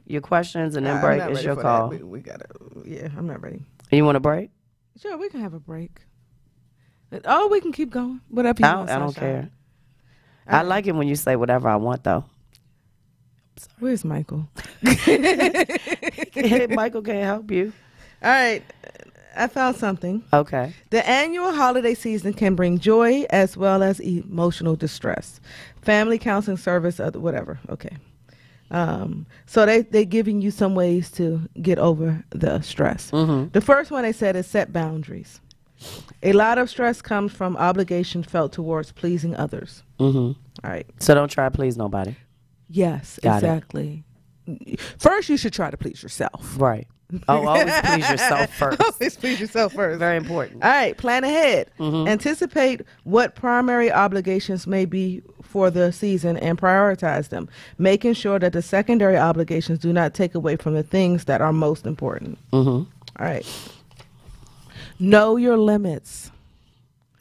your questions and then break. It's your call. We gotta. Yeah, I'm not ready. You want to break? Sure, we can have a break. Oh, we can keep going. Whatever you want. I don't Sunshine. care. I like it when you say whatever I want, though. Where's Michael? Michael can't help you. All right. I found something. Okay. The annual holiday season can bring joy as well as emotional distress. Family counseling service, whatever. Okay. So they're giving you some ways to get over the stress. Mm-hmm. The first one they said is set boundaries. A lot of stress comes from obligation felt towards pleasing others. Mm-hmm. All right. So don't try to please nobody. Yes, Got it. exactly. First, you should try to please yourself. Right. Oh, always please yourself first. Always please yourself first. Very important. All right, plan ahead. Mhm. Anticipate what primary obligations may be for the season and prioritize them, making sure that the secondary obligations do not take away from the things that are most important. Mm-hmm. All right. Know your limits.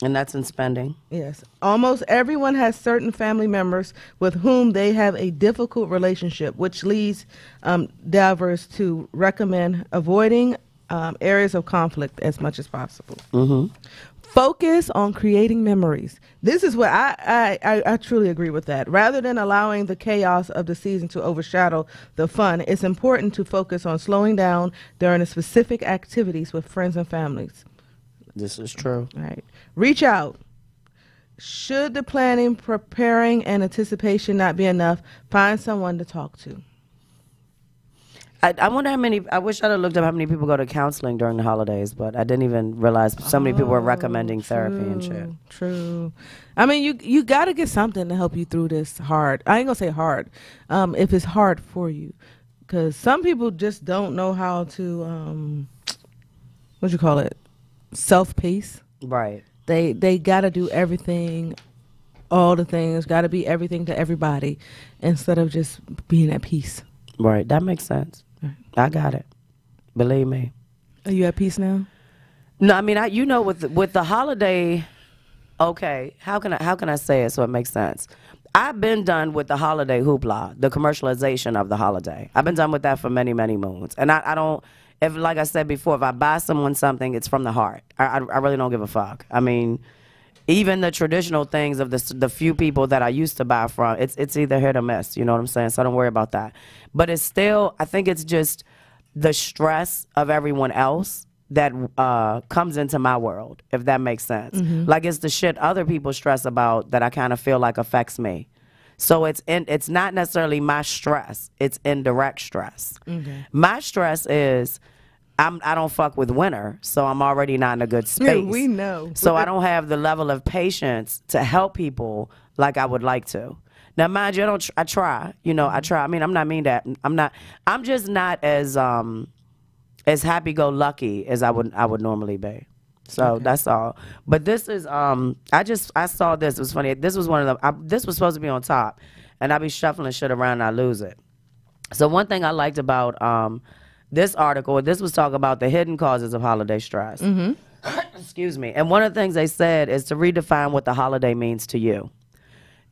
And that's in spending. Yes. Almost everyone has certain family members with whom they have a difficult relationship, which leads divers to recommend avoiding areas of conflict as much as possible. Mm-hmm. Focus on creating memories. This is what I truly agree with that. Rather than allowing the chaos of the season to overshadow the fun, it's important to focus on slowing down during the specific activities with friends and families. This is true. All right. Reach out. Should the planning, preparing, and anticipation not be enough, find someone to talk to. I wonder how many. I wish I'd have looked up how many people go to counseling during the holidays, but I didn't even realize so many people were recommending therapy and shit. True. I mean, you got to get something to help you through this hard. I ain't gonna say hard. If it's hard for you, because some people just don't know how to what you call it, self-pace. Right. They got to do everything, all the things. Got to be everything to everybody, instead of just being at peace. Right. That makes sense. I got it. Believe me. Are you at peace now? No, I mean, with the holiday. Okay, how can I say it so it makes sense? I've been done with the holiday hoopla, the commercialization of the holiday. I've been done with that for many, many moons, and I don't. If, like I said before, if I buy someone something, it's from the heart. I really don't give a fuck. I mean, even the traditional things of the few people that I used to buy from, it's either hit or miss. You know what I'm saying? So don't worry about that. But it's still, I think it's just the stress of everyone else that comes into my world, if that makes sense. Mm-hmm. Like it's the shit other people stress about that I kind of feel like affects me. So it's not necessarily my stress. It's indirect stress. Okay. My stress is I don't fuck with winter, so I'm already not in a good space. We know. So I don't have the level of patience to help people like I would like to. Now, mind you, I try. You know, I try. I mean, I'm not mean that. I'm just not as happy-go-lucky as I would normally be. So that's all. But this is I saw this. It was funny. This was one of them. This was supposed to be on top, and I be shuffling shit around and I lose it. So one thing I liked about this article, this was talking about the hidden causes of holiday stress. Excuse me. And one of the things they said is to redefine what the holiday means to you.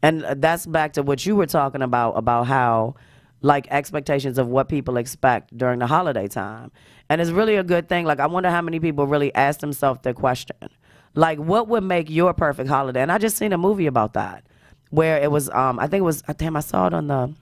And that's back to what you were talking about how, like, expectations of what people expect during the holiday time. And it's really a good thing. Like, I wonder how many people really ask themselves the question, like, what would make your perfect holiday? And I just seen a movie about that, where it was, I think it was, damn, I saw it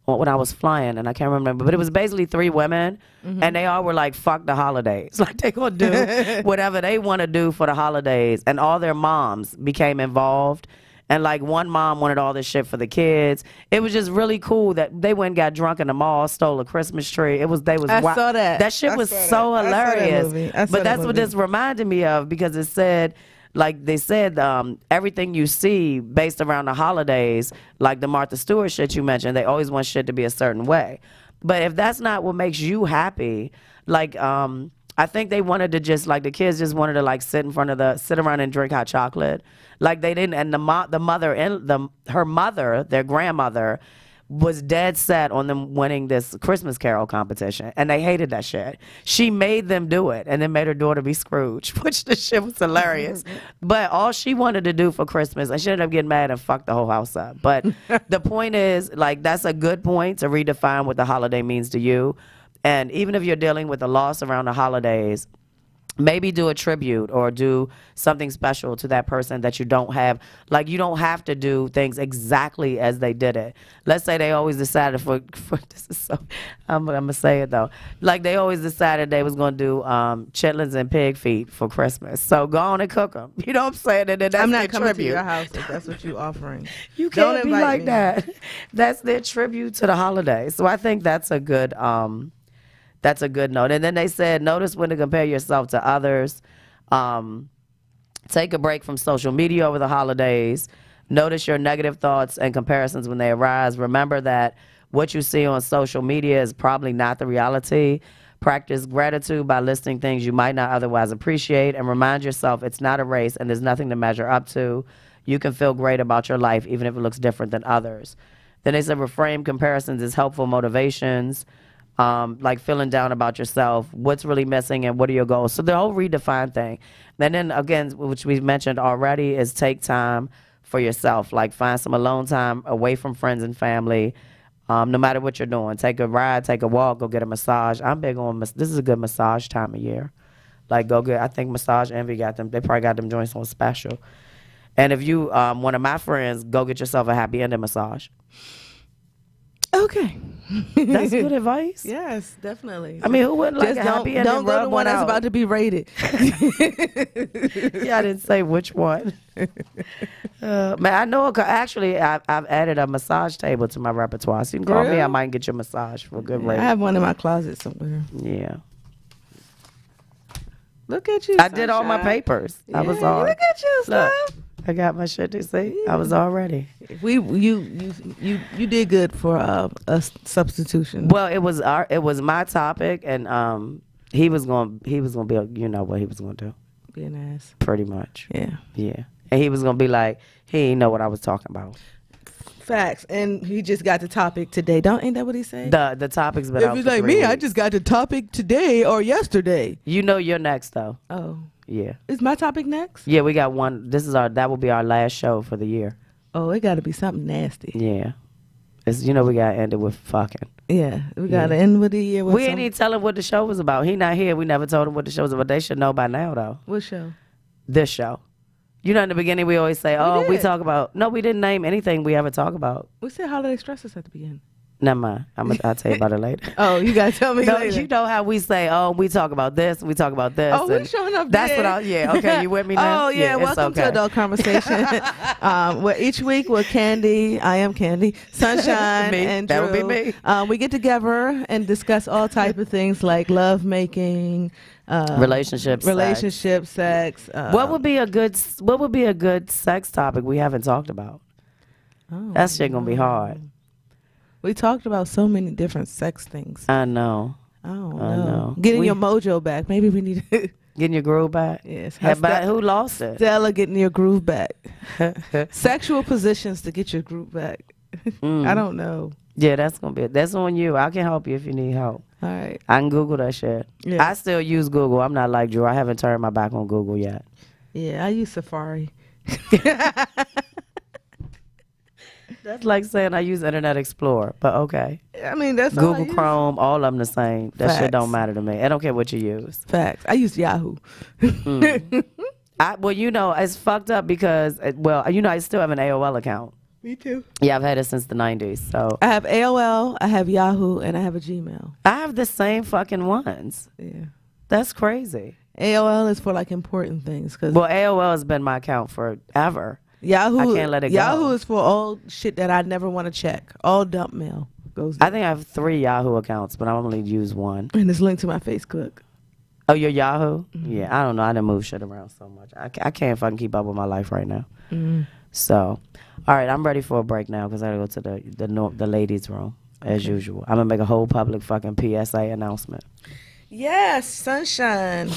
when I was flying, and I can't remember, but it was basically 3 women, and they all were like, fuck the holidays. Like, they gonna do whatever they want to do for the holidays. And all their moms became involved. And like one mom wanted all this shit for the kids. It was just really cool that they went and got drunk in the mall, stole a Christmas tree. I saw that. That shit was so hilarious. But that's what this reminded me of, because it said, like they said, everything you see based around the holidays, like the Martha Stewart shit you mentioned, they always want shit to be a certain way. But if that's not what makes you happy, like I think they wanted to just, like, the kids just wanted to, like, sit around and drink hot chocolate. Like, they didn't, and her mother, their grandmother, was dead set on them winning this Christmas Carol competition, and they hated that shit. She made them do it, and then made her daughter be Scrooge, which the shit was hilarious. But all she wanted to do for Christmas, and she ended up getting mad and fucked the whole house up. But the point is, like, that's a good point to redefine what the holiday means to you. And even if you're dealing with a loss around the holidays, maybe do a tribute or do something special to that person that you don't have. Like, you don't have to do things exactly as they did it. Let's say they always decided for this is so, I'm going to say it though. Like, they always decided they was going to do chitlins and pig feet for Christmas. So go on and cook them. You know what I'm saying? And then that's I'm not their coming tribute. to your house if that's what you're offering. You can't be like me. that. That's their tribute to the holiday. So I think that's a good note. And then they said, notice when to compare yourself to others. Take a break from social media over the holidays. Notice your negative thoughts and comparisons when they arise. Remember that what you see on social media is probably not the reality. Practice gratitude by listing things you might not otherwise appreciate. And remind yourself it's not a race and there's nothing to measure up to. You can feel great about your life even if it looks different than others. Then they said reframe comparisons as helpful motivations. Like feeling down about yourself, what's really missing and what are your goals. So the whole redefine thing. And then again, which we mentioned already, is take time for yourself. Like find some alone time away from friends and family, no matter what you're doing. Take a ride, take a walk, go get a massage. I'm big on, this is a good massage time of year. Like go get, I think Massage Envy got them, they probably got them joints on special. And if you, one of my friends, go get yourself a happy ending massage. Okay. That's good advice. Yes, definitely. I mean, who wouldn't like Just a happy ending? don't go to one that's about to be rated. Yeah, I didn't say which one. Man, I know. Actually, I've added a massage table to my repertoire. So you can call me. I might get you a massage for a good rate. I have one in my closet somewhere. Yeah. Look at you. I did all my papers. Yeah, I was all. Look at you, stuff. I got my shit to see. I was all ready. You did good for a substitution. Well, it was my topic, and he was gonna be, you know what he was gonna do. Be an ass. Pretty much. Yeah. Yeah. And he was gonna be like, he ain't know what I was talking about. Facts. And he just got the topic today. Ain't that what he said? The topic's been out. If he's for like 3 me, weeks. I just got the topic today or yesterday. You know you're next though. Oh. Yeah. Is my topic next? Yeah, we got one. That will be our last show for the year. Oh, it got to be something nasty. Yeah. It's, you know, we got to end it with fucking. Yeah, we got to end with the year with we ain't even tell him what the show was about. He not here. We never told him what the show was about. They should know by now, though. What show? This show. You know, in the beginning, we always say, we did. talk about. No, we didn't name anything we ever talk about. We said holiday stressors at the beginning. Never mind. I'll tell you about it later. Oh, you got to tell me No, later. you know how we say, we talk about this, we talk about this. Oh, we're showing up That's there. what okay, you with me now? Oh, yeah, it's welcome to Adult Conversation. Where each week we're Candy, I am Candy, Sunshine, Me. and That Drew. would be me. We get together and discuss all type of things like love making, Relationships, sex. What would be a good sex topic we haven't talked about? Oh, That shit gonna be hard. We talked about so many different sex things. I know. I don't I know. know. Getting your mojo back. Maybe we need to. Getting your groove back? Yes. Who lost it? Stella getting your groove back. Sexual positions to get your groove back. I don't know. Yeah, that's gonna be it. That's on you. I can help you if you need help. All right. I can Google that shit. Yeah. I still use Google. I'm not like Drew. I haven't turned my back on Google yet. Yeah, I use Safari. That's like saying I use Internet Explorer, but okay. I mean, that's all I Google use. Chrome, all of them the same. That shit Facts. don't matter to me. I don't care what you use. Facts. I use Yahoo. Well, you know, it's fucked up because, I still have an AOL account. Me too. Yeah, I've had it since the 90s. So I have AOL, I have Yahoo, and I have a Gmail. I have the same fucking ones. Yeah. That's crazy. AOL is for like important things. Cause Well, AOL has been my account forever. Yahoo, I can't let it go. Yahoo is for all shit that I never want to check. All dump mail goes I there. think I have 3 Yahoo accounts, but I only use one. And it's linked to my Facebook. Oh, your Yahoo? Yeah, I don't know. I done move shit around so much. I can't fucking keep up with my life right now. So, all right, I'm ready for a break now because I gotta go to the ladies' room as usual. I'm gonna make a whole public fucking PSA announcement. Yes, sunshine.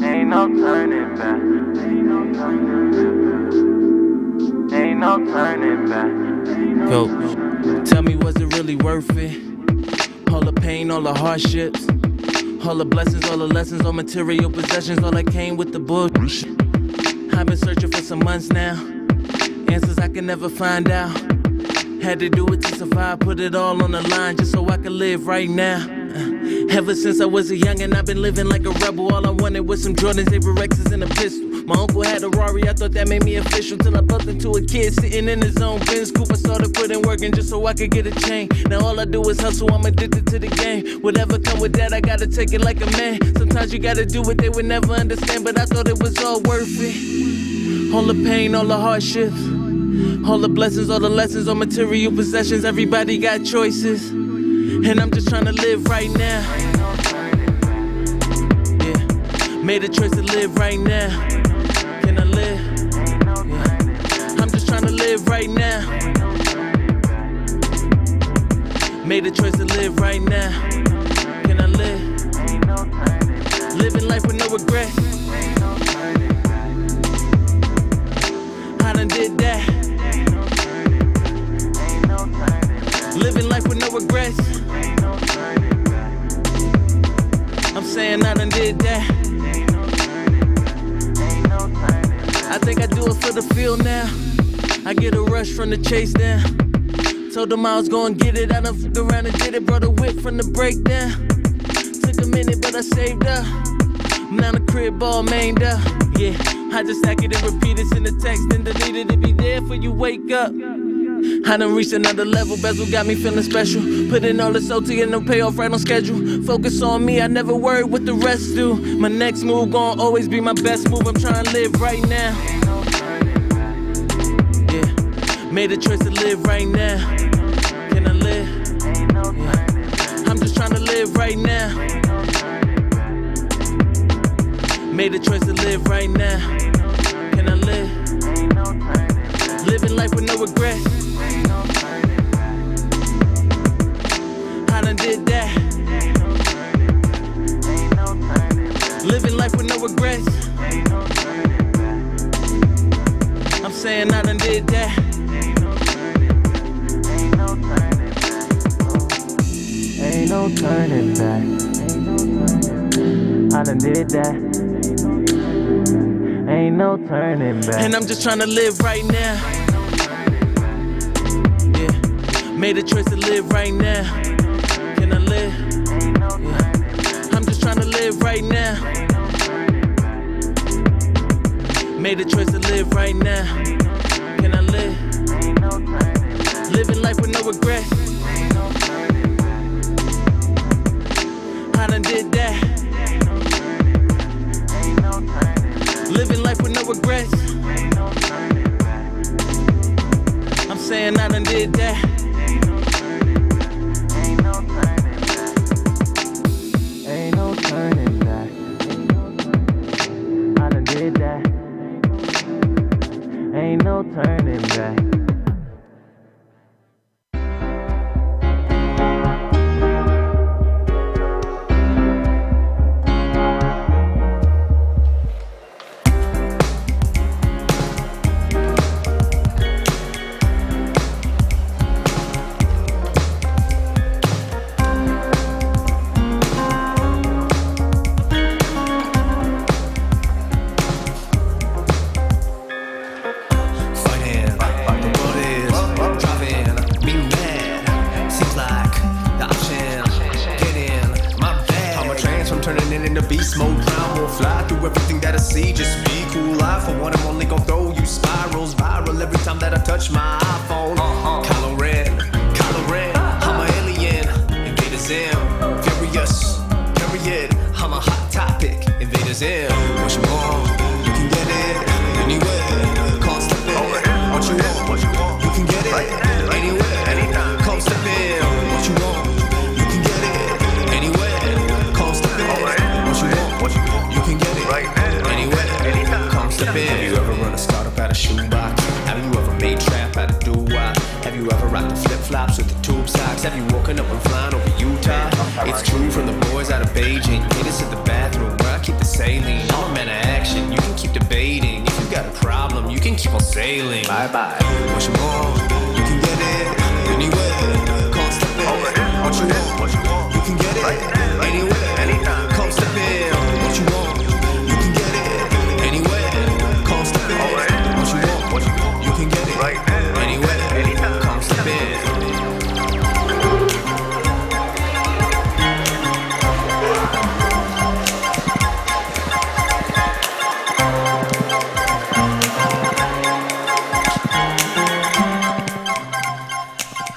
Ain't no turning back. Ain't no turning back. Ain't no turning back. Yo, tell me, was it really worth it? All the pain, all the hardships, all the blessings, all the lessons, all material possessions, all that came with the bullshit. I've been searching for some months now, answers I can never find out. Had to do it to survive, put it all on the line just so I could live right now. Ever since I was a youngin', I've been living like a rebel. All I wanted was some Jordans, Averexes, and a pistol. My uncle had a Rari, I thought that made me official. Till I bumped into a kid sitting in his own Benz coupe. I started putting work in just so I could get a chain. Now all I do is hustle, I'm addicted to the game. Whatever come with that, I gotta take it like a man. Sometimes you gotta do what they would never understand, but I thought it was all worth it. All the pain, all the hardships, all the blessings, all the lessons, all material possessions. Everybody got choices, and I'm just trying to live right now. Yeah, made a choice to live right now. Can I live? Yeah. I'm just trying to live right now. Made a choice to live right now. Can I live? Living life with no regret. I done did that. Living life with no regrets. I'm saying I done did that. I think I do it for the feel now. I get a rush from the chase down. Told them I was gonna get it. I done fucked around and did it. Brought a whip from the breakdown. Took a minute, but I saved up. Now the crib all mained up. Yeah, I just stack it and repeat it in the text and delete it. It be there for you wake up. I done reached another level, bezel got me feeling special. Put in all this OT and no payoff right on schedule. Focus on me, I never worry what the rest do. My next move gon' always be my best move. I'm trying to live right now. Yeah, made a choice to live right now. Can I live? Yeah. I'm just trying to live right now. Made a choice to live right now. Can I live? Living life with no regret. I done did that. Living life with no regrets. I'm saying I done did that. Ain't no turning back. I done did that. Ain't no turning back. And I'm just trying to live right now. Yeah, made a choice to live right now. Can I live? Yeah. I'm just trying to live right now. Made a choice to live right now. Can I live? Living life with no regret. I done did that. Living life with no regrets. I'm saying I done did that. Ain't no turning back. I done did that. Ain't no turning back. Beast mode, drown, will fly through everything that I see. Just be cool. I, for one, I'm only gonna throw you spirals viral every time that I touch my iPhone. Kylo Ren, I'm an alien. Invaders in, furious, period. I'm a hot topic. Invaders in. What you want, you can get it anywhere. Can't step in. What you want, you can get it anywhere. Come step in. What you want, you can get it anywhere. Come step in. You can get it right anywhere. Come step in. Have you ever run a startup out of shoebox? Have you ever made trap out of doo-wop? Have you ever rocked the flip-flops with the tube socks? Have you woken up and flying over Utah? It's true from the boys out of Beijing. Hit us at the bathroom where I keep the saline. I'm a man of action. You can keep debating. If you got a problem, you can keep on sailing. Bye-bye. What you want, you can get it anywhere. Come step in. What you want, you can get it anywhere. Come step in. What you want, you can get it anywhere. Come step in. What you want, you can get it anywhere. Come step in.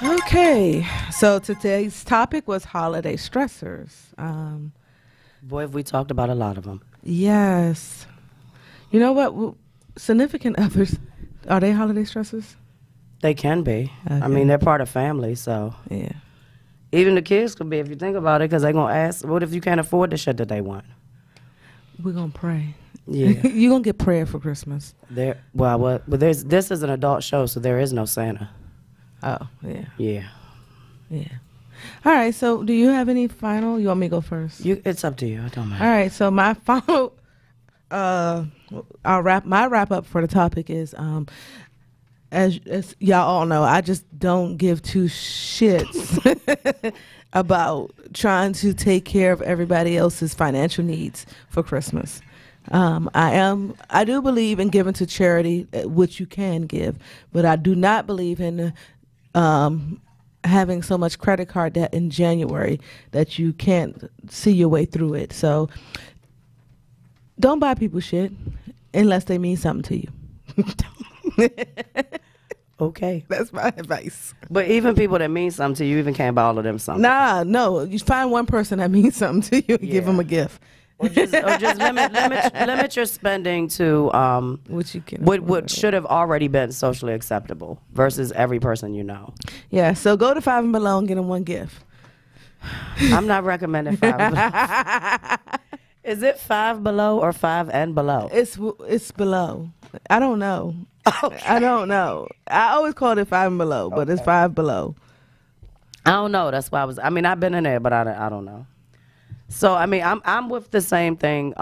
Okay, so today's topic was holiday stressors. Boy, have we talked about a lot of them. Yes. You know what? Significant others, are they holiday stressors? They can be. Okay. I mean, they're part of family, so. Yeah. Even the kids could be, if you think about it, because they're going to ask, what if you can't afford the shit that they want? We're going to pray. Yeah. You're going to get prayer for Christmas. But this is an adult show, so there is no Santa. Oh, yeah. Yeah. Yeah. All right, so do you have any final? You want me to go first? It's up to you. I don't mind. All right, so my final, my wrap up for the topic is, as y'all all know, I just don't give two shits about trying to take care of everybody else's financial needs for Christmas. I do believe in giving to charity, which you can give, but I do not believe in having so much credit card debt in January that you can't see your way through it. So don't buy people shit unless they mean something to you. Okay. That's my advice. But even people that mean something to you, even can't buy all of them something. Nah, no. You find one person that means something to you and give them a gift. Or just limit your spending to Which you can what should have already been socially acceptable versus every person you know. Yeah, so go to 5 and below and get them one gift. I'm not recommending 5 and below. Is it 5 below or 5 and below? It's below. I don't know. Okay. I don't know. I always called it 5 and below, but it's 5 below. I don't know. That's why I've been in there, but I don't know. So I mean, I'm with the same thing.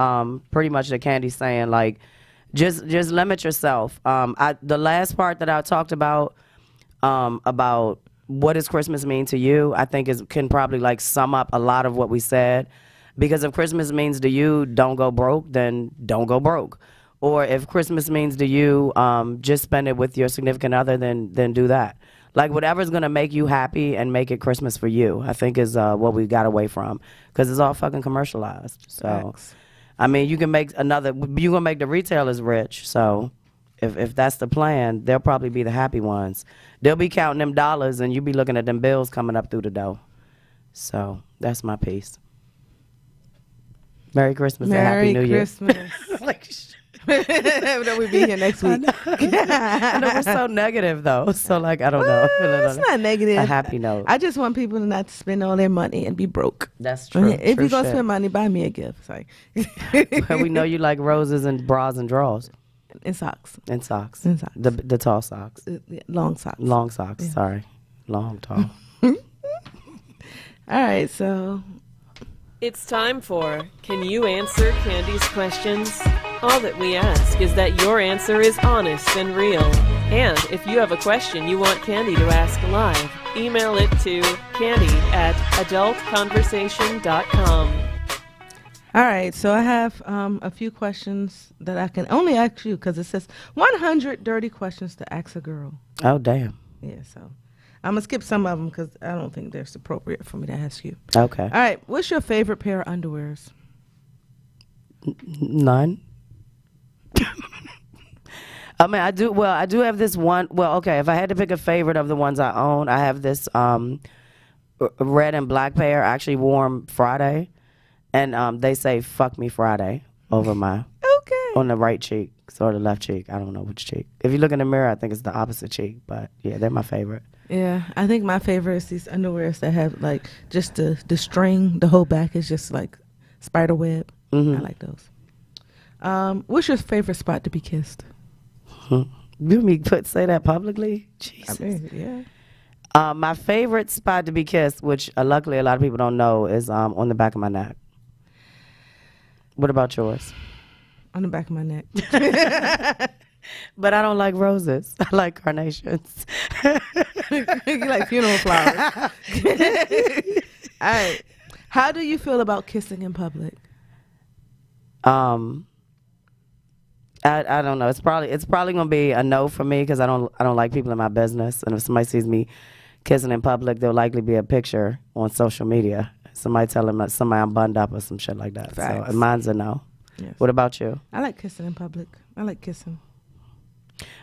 Pretty much that Candy's saying, like, just limit yourself. The last part that I talked about what does Christmas mean to you, I think can probably like sum up a lot of what we said. Because if Christmas means to you, don't go broke, then don't go broke. Or if Christmas means to you, just spend it with your significant other, then do that. Like whatever's gonna make you happy and make it Christmas for you, I think is what we got away from, because it's all fucking commercialized. So, Facts. I mean, you gonna make the retailers rich. So, if that's the plan, they'll probably be the happy ones. They'll be counting them dollars, and you be looking at them bills coming up through the door. So that's my piece. Merry Christmas and Merry Happy New Year. Christmas. Like, Then we'll be here next week. I know we're so negative though. So like I don't know. It's not negative. A happy note. I just want people to not spend all their money and be broke. That's true. If True you're gonna shit. spend money, buy me a gift. Sorry. We know you like roses and bras and drawers And socks. and socks. And socks. The tall socks. Yeah, long socks. Long socks. Sorry. Long, tall. All right, so It's time for Can You Answer Candy's Questions? All that we ask is that your answer is honest and real. And if you have a question you want Candy to ask live, email it to candy@adultconversation.com. all right, so I have a few questions that I can only ask you because it says 100 dirty questions to ask a girl. Oh damn. Yeah, so I'm gonna skip some of them because I don't think they're appropriate for me to ask you. Okay. All right, what's your favorite pair of underwears? None. I mean, I do have this one. Well, okay, if I had to pick a favorite of the ones I own, I have this red and black pair. I actually wore 'em Friday, and they say "fuck me Friday" over my on the right cheek or the left cheek. I don't know which cheek. If you look in the mirror, I think it's the opposite cheek. But yeah, they're my favorite. Yeah, I think my favorite is these underwears that have like just the string, the whole back is just like spider web. I like those. What's your favorite spot to be kissed? You mean say that publicly? Jesus. I mean, yeah. My favorite spot to be kissed, which luckily a lot of people don't know, is on the back of my neck. What about yours? On the back of my neck. But I don't like roses. I like carnations. You like funeral flowers. All right. How do you feel about kissing in public? I don't know. It's probably gonna be a no for me because I don't like people in my business. And if somebody sees me kissing in public, there'll likely be a picture on social media. Somebody tell them that somebody I'm bunned up or some shit like that. Facts. So mine's a no. Yes. What about you? I like kissing in public. I like kissing.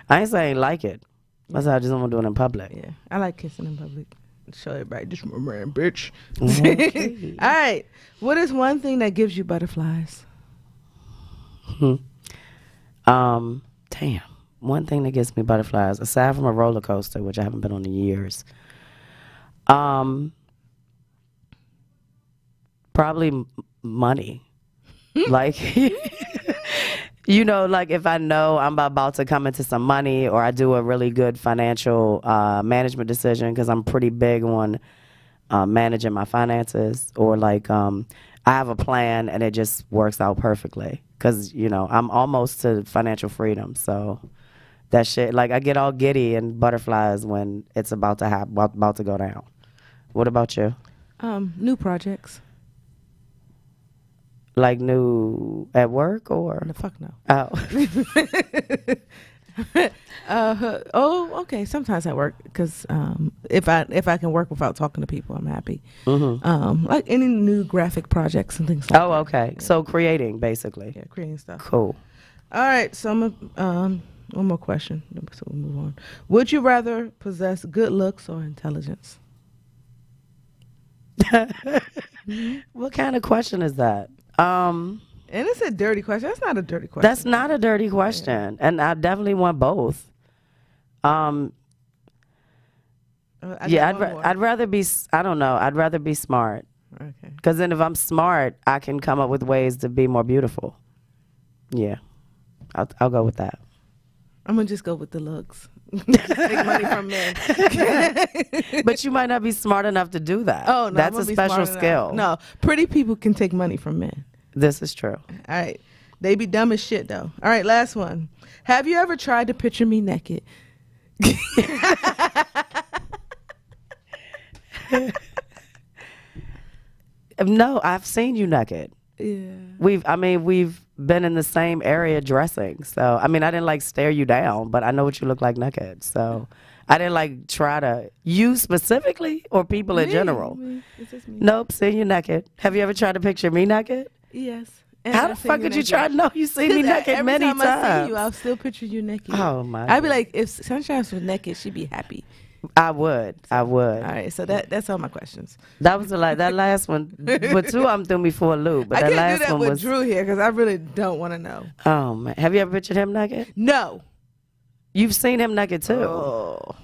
I ain't saying like it. That's how I just don't want to do it in public. Yeah, I like kissing in public. Show everybody this my man, bitch. Okay. All right. What is one thing that gives you butterflies? Damn. One thing that gives me butterflies, aside from a roller coaster, which I haven't been on in years, probably money. Like, you know, like if I know I'm about to come into some money, or I do a really good financial management decision, because I'm pretty big on managing my finances, or like I have a plan and it just works out perfectly, because, you know, I'm almost to financial freedom. So that shit, like I get all giddy and butterflies when it's about to happen, about to go down. What about you? New projects. Like new at work or? The fuck no. Oh. Okay. Sometimes at work, because if I can work without talking to people, I'm happy. Like any new graphic projects and things like that. Oh, okay. Yeah. So creating, basically. Yeah, creating stuff. Cool. All right. So one more question. So we'll move on. Would you rather possess good looks or intelligence? What kind of question is that? And it's a dirty question. That's not a dirty question. That's not a dirty question. Yeah. And I definitely want both. I'd rather be, I don't know, I'd rather be smart. Okay. Because then if I'm smart, I can come up with ways to be more beautiful. Yeah. I'll go with that. I'm going to just go with the looks. Take money from men. But you might not be smart enough to do that. Oh, no. That's a special skill. No, pretty people can take money from men. This is true. All right. They be dumb as shit, though. All right, last one. Have you ever tried to picture me naked? No, I've seen you naked. Yeah. We've been in the same area dressing. So, I mean, I didn't like stare you down, but I know what you look like naked. So, I didn't like try to, you specifically or people in general? It's just me. Nope, seen you naked. Have you ever tried to picture me naked? Yes. And How I've the seen fuck you could you naked. try to know you see me naked many Every time I see times? you, I'll still picture you naked. Oh, my I'd be God. like, if Sunshine was naked, she'd be happy. I would. All right, so that's all my questions. That was that last one. But two of them threw me for a loop. But I that can't last do that one with was. Drew here because I really don't want to know. Oh man, have you ever pictured him naked? No. You've seen him naked too. Oh.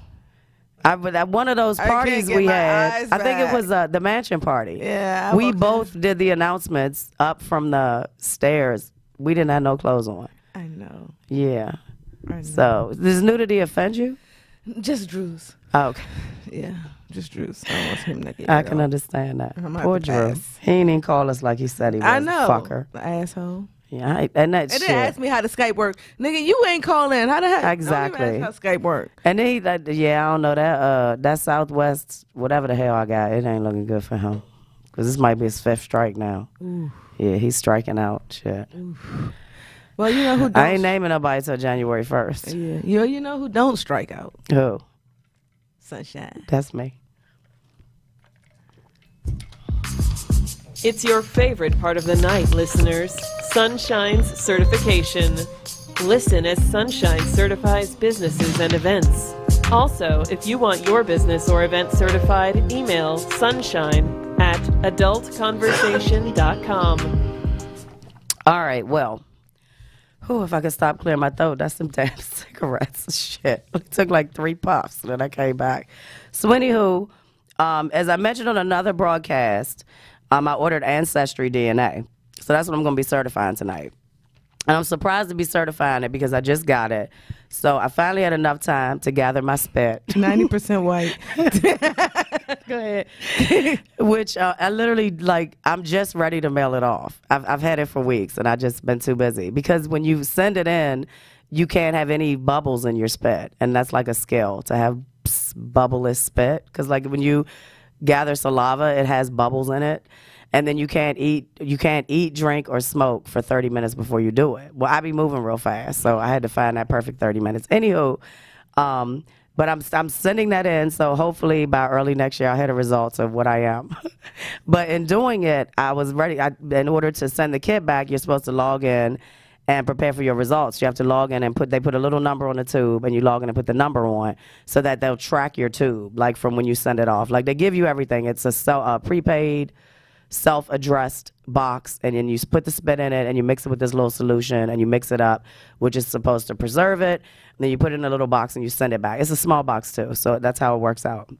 At one of those parties we had, I think it was the mansion party. Yeah. We both did the announcements up from the stairs. We didn't have no clothes on. I know. Yeah. I know. So does nudity offend you? Just Drew's. Oh, okay. Yeah, just Drew's. I don't want him naked. I at can all. understand that. I'm gonna Poor have to Drew. pass. He ain't even call us like he said he was. I know. Fucker. Asshole. Yeah, and that And shit. then ask me how the Skype work. Nigga, you ain't calling. How the heck? Exactly. Don't even ask how Skype work. And then he, yeah, I don't know that Southwest, whatever the hell I got, it ain't looking good for him. Because this might be his 5th strike now. Ooh. Yeah, he's striking out. Shit. Well, you know who don't. I ain't naming nobody till January 1st. Yeah. You know who don't strike out? Who? Sunshine. That's me. It's your favorite part of the night, listeners. Sunshine's certification. Listen as Sunshine certifies businesses and events. Also, if you want your business or event certified, email sunshine@adultconversation.com. All right, well. Whew, if I could stop clearing my throat, that's some damn cigarettes. Shit. It took like 3 puffs, and then I came back. So anywho, as I mentioned on another broadcast, I ordered Ancestry DNA. So that's what I'm going to be certifying tonight. And I'm surprised to be certifying it because I just got it. So I finally had enough time to gather my spit. 90% white. Go ahead. Which I literally, I'm just ready to mail it off. I've had it for weeks, and I've just been too busy. Because when you send it in, you can't have any bubbles in your spit. And that's like a skill, to have bubbleless spit. Because when you gather saliva, it has bubbles in it. And then you can't eat, drink, or smoke for 30 minutes before you do it. Well, I be moving real fast, so I had to find that perfect 30 minutes. Anywho, but I'm sending that in, so hopefully by early next year I'll have the results of what I am. But in doing it, I was ready. In order to send the kit back, you're supposed to log in and prepare for your results. You have to log in and they put a little number on the tube, and you log in and put the number on so that they'll track your tube, from when you send it off. They give you everything. It's a prepaid, self-addressed box, and then you put the spit in it, and you mix it with this little solution, and you mix it up, which is supposed to preserve it. And then you put it in a little box, and you send it back. It's a small box, too, so that's how it works out.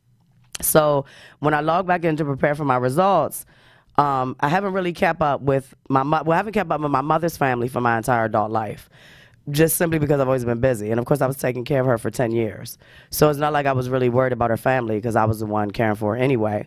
So when I log back in to prepare for my results, I haven't really kept up with I haven't kept up with my mother's family for my entire adult life, just simply because I've always been busy. And, of course, I was taking care of her for 10 years. So it's not like I was really worried about her family because I was the one caring for her anyway.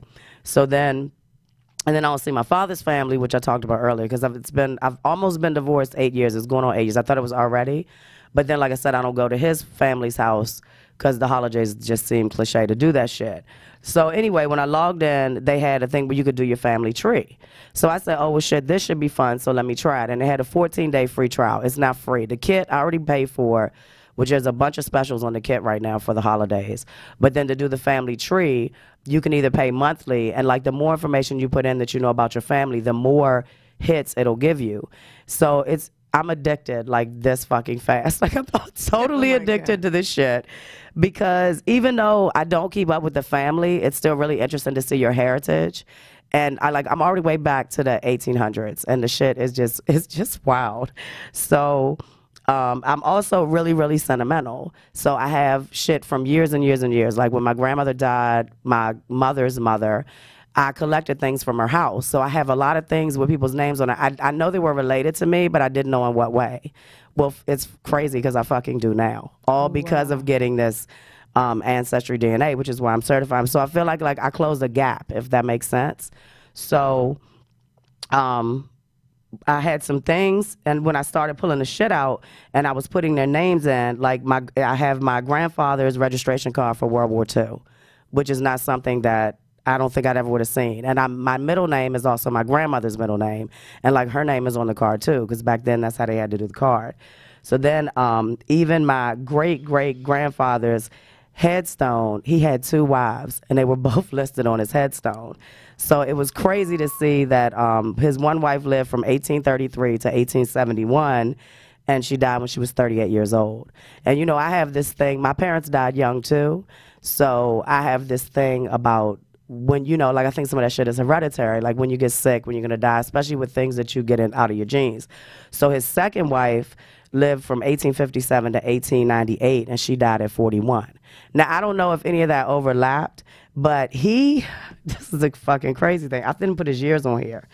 And then I don't see my father's family, which I talked about earlier, because I've almost been divorced 8 years. It's going on 8 years. I thought it was already. But then, like I said, I don't go to his family's house because the holidays just seem cliche to do that shit. So anyway, when I logged in, they had a thing where you could do your family tree. So I said, oh, well, shit, this should be fun, so let me try it. And they had a 14-day free trial. It's not free. The kit I already paid for, which there's a bunch of specials on the kit right now for the holidays. But then to do the family tree, you can either pay monthly, and the more information you put in that you know about your family, the more hits it'll give you. So I'm addicted this fucking fast. I'm totally addicted to this shit, because even though I don't keep up with the family, it's still really interesting to see your heritage. And I'm already way back to the 1800s, and the shit is just wild. So I'm also really, really sentimental. So I have shit from years and years and years. When my grandmother died, my mother's mother, I collected things from her house. So I have a lot of things with people's names on it. I know they were related to me, but I didn't know in what way. Well, it's crazy because I fucking do now. All because of getting this Ancestry DNA, which is why I'm certified. So I feel like I closed a gap, if that makes sense. So I had some things, and when I started pulling the shit out and I was putting their names in, I have my grandfather's registration card for World War II, which is not something that I don't think I'd ever would have seen. And my middle name is also my grandmother's middle name, and her name is on the card too, because back then that's how they had to do the card. So then even my great-great-grandfather's headstone, he had 2 wives, and they were both listed on his headstone. So it was crazy to see that his one wife lived from 1833 to 1871, and she died when she was 38 years old. And you know, I have this thing, my parents died young too, so I have this thing about when, you know, like I think some of that shit is hereditary, like when you get sick, when you're gonna die, especially with things that you get out of your genes. So his second wife lived from 1857 to 1898, and she died at 41. Now, I don't know if any of that overlapped, but this is a fucking crazy thing. I didn't put his years on here,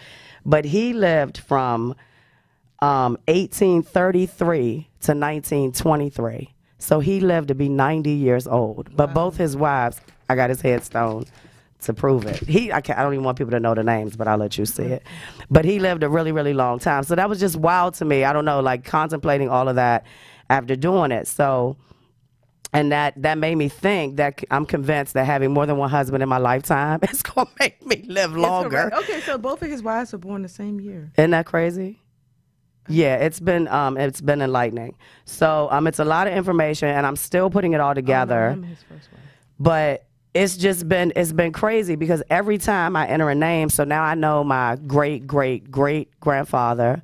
but he lived from 1833 to 1923. So he lived to be 90 years old. But both his wives, I got his headstone to prove it. I don't even want people to know the names, but I'll let you see it. But he lived a really, really long time. So that was just wild to me. I don't know, like contemplating all of that after doing it. So, and that made me think that I'm convinced that having more than one husband in my lifetime is going to make me live longer. Okay, so both of his wives were born the same year. Isn't that crazy? Yeah, it's been enlightening. So it's a lot of information, and I'm still putting it all together. I'm his first wife. But it's been crazy because every time I enter a name, so now I know my great-great-great-grandfather.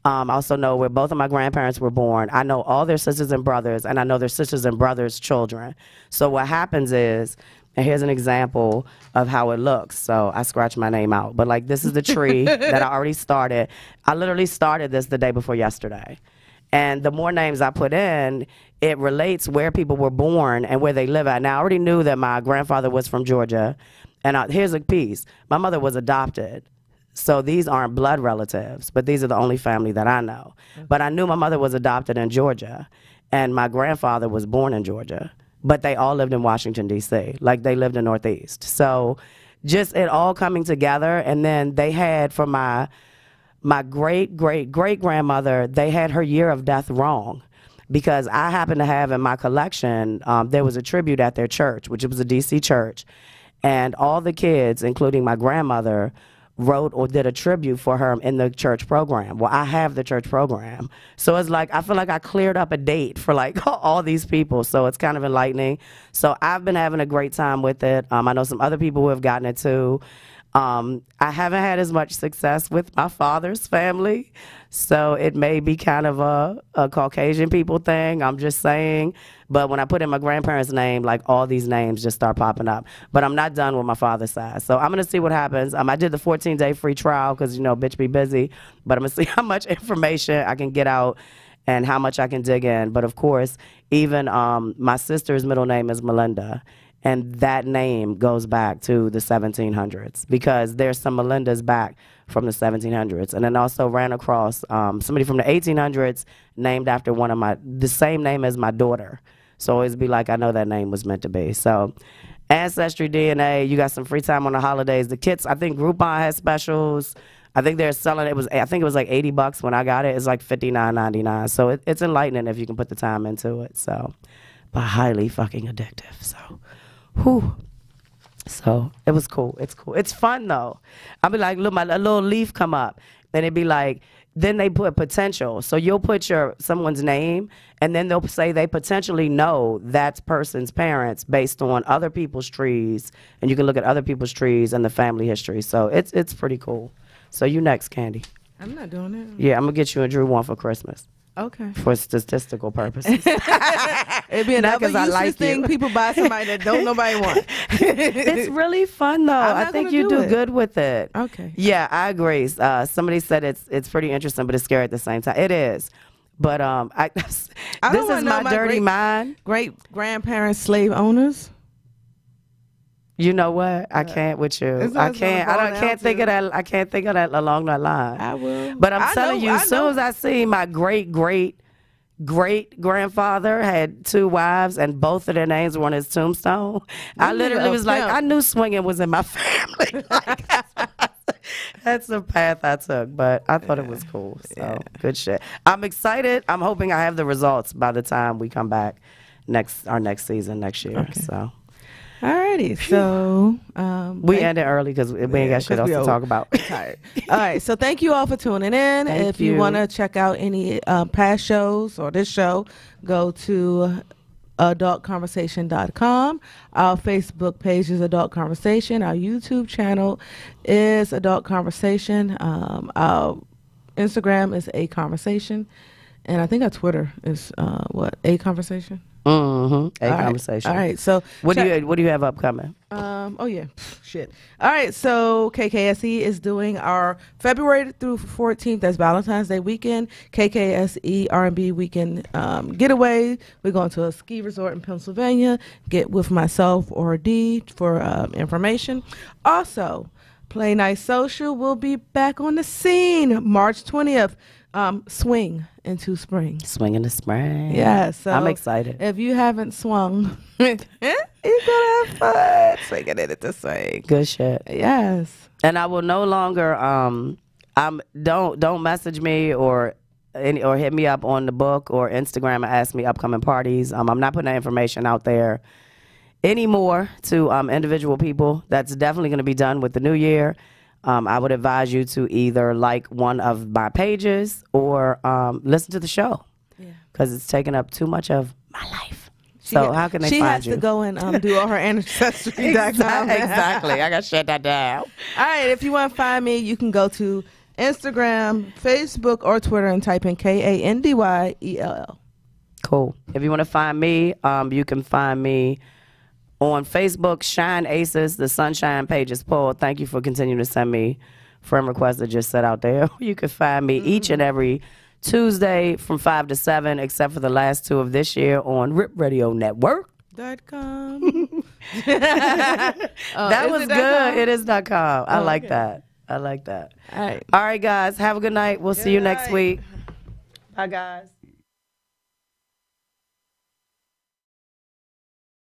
I also know where both of my grandparents were born. I know all their sisters and brothers, and I know their sisters and brothers' children. So what happens is, and here's an example of how it looks. So I scratched my name out. But like this is the tree that I already started. I literally started this the day before yesterday. And the more names I put in, it relates where people were born and where they live at. Now, I already knew that my grandfather was from Georgia. And here's a piece. My mother was adopted. So these aren't blood relatives, but these are the only family that I know. But I knew my mother was adopted in Georgia, and my grandfather was born in Georgia. But they all lived in Washington, D.C. Like, they lived in Northeast. So just it all coming together. And then they had, for my great-great-great-grandmother, they had her year of death wrong. Because I happen to have in my collection, there was a tribute at their church, which was a D.C. church. And all the kids, including my grandmother, wrote or did a tribute for her in the church program. Well, I have the church program. So it's like, I feel like I cleared up a date for like all these people. So it's kind of enlightening. So I've been having a great time with it. I know some other people who have gotten it too. I haven't had as much success with my father's family, so it may be kind of a Caucasian people thing, I'm just saying. But when I put in my grandparents' name, like all these names just start popping up. But I'm not done with my father's side, so I'm going to see what happens. I did the 14-day free trial because, you know, bitch be busy, but I'm going to see how much information I can get out and how much I can dig in. But of course, even my sister's middle name is Melinda. And that name goes back to the 1700s because there's some Melindas back from the 1700s. And then also ran across somebody from the 1800s named after the same name as my daughter. So always be like, I know that name was meant to be. So Ancestry DNA, you got some free time on the holidays. The kits, I think Groupon has specials. I think they're selling I think it was like $80 when I got it. It's like $59.99. So it's enlightening if you can put the time into it. So, but highly fucking addictive. So. Whew. So it was cool. It's cool. It's fun though. I'll be like, look, a little leaf come up, and it'd be like, then they put potential. So you'll put someone's name, and then they'll say they potentially know that person's parents based on other people's trees, and you can look at other people's trees and the family history. So it's pretty cool. So you next, Candy. I'm not doing it. Yeah, I'm gonna get you and Drew one for Christmas. Okay. For statistical purposes. It'd be another useless thing people buy somebody that don't nobody want. It's really fun though. I think you do good with it. Okay. Yeah, I agree. Somebody said it's pretty interesting, but it's scary at the same time. It is. But this is my dirty mind. Great grandparents, slave owners. You know what? I can't with you. I can't think of that. I can't think of that along that line. I will. But I'm telling you, as soon as I see my great-great-great-grandfather had 2 wives and both of their names were on his tombstone, I literally was like, I knew swinging was in my family. That's the path I took, but I thought it was cool. So good shit. I'm excited. I'm hoping I have the results by the time we come back our next season next year. Okay. So. Alrighty, so we ended early because we ain't got shit else to talk about. Tired. All right, so thank you all for tuning in. If you want to check out any past shows or this show, go to adultconversation.com. Our Facebook page is Adult Conversation. Our YouTube channel is Adult Conversation. Our Instagram is A Conversation. And I think our Twitter is A Conversation. Mm-hmm. All Conversation. Right. All right. So what do you have upcoming? Oh yeah. Shit. All right. So KKSE is doing our February through 14th. That's Valentine's Day weekend. KKSE R&B weekend getaway. We're going to a ski resort in Pennsylvania. Get with myself or D for information. Also, Play Nice Social will be back on the scene March 20th. Swing into spring. Swing into spring. Yeah, so I'm excited. If you haven't swung, you're gonna have fun swinging it to swing. Good shit. Yes. And I will no longer don't message me or hit me up on the book or Instagram and ask me upcoming parties. I'm not putting that information out there anymore to individual people. That's definitely going to be done with the new year. I would advise you to either like one of my pages or listen to the show because it's taking up too much of my life. So how can they find you? She has to go and do all her ancestry.com. Exactly. I got to shut that down. All right. If you want to find me, you can go to Instagram, Facebook, or Twitter and type in KANDYELL. Cool. If you want to find me, you can find me on Facebook, Shine Aces, the Sunshine page is pulled. Thank you for continuing to send me friend requests that just set out there. You can find me each and every Tuesday from 5 to 7, except for the last 2 of this year on Rip Radio Network. .com. That was good. It is .com. I like that. I like that. All right. All right, guys. Have a good night. We'll see you next week. Bye, guys.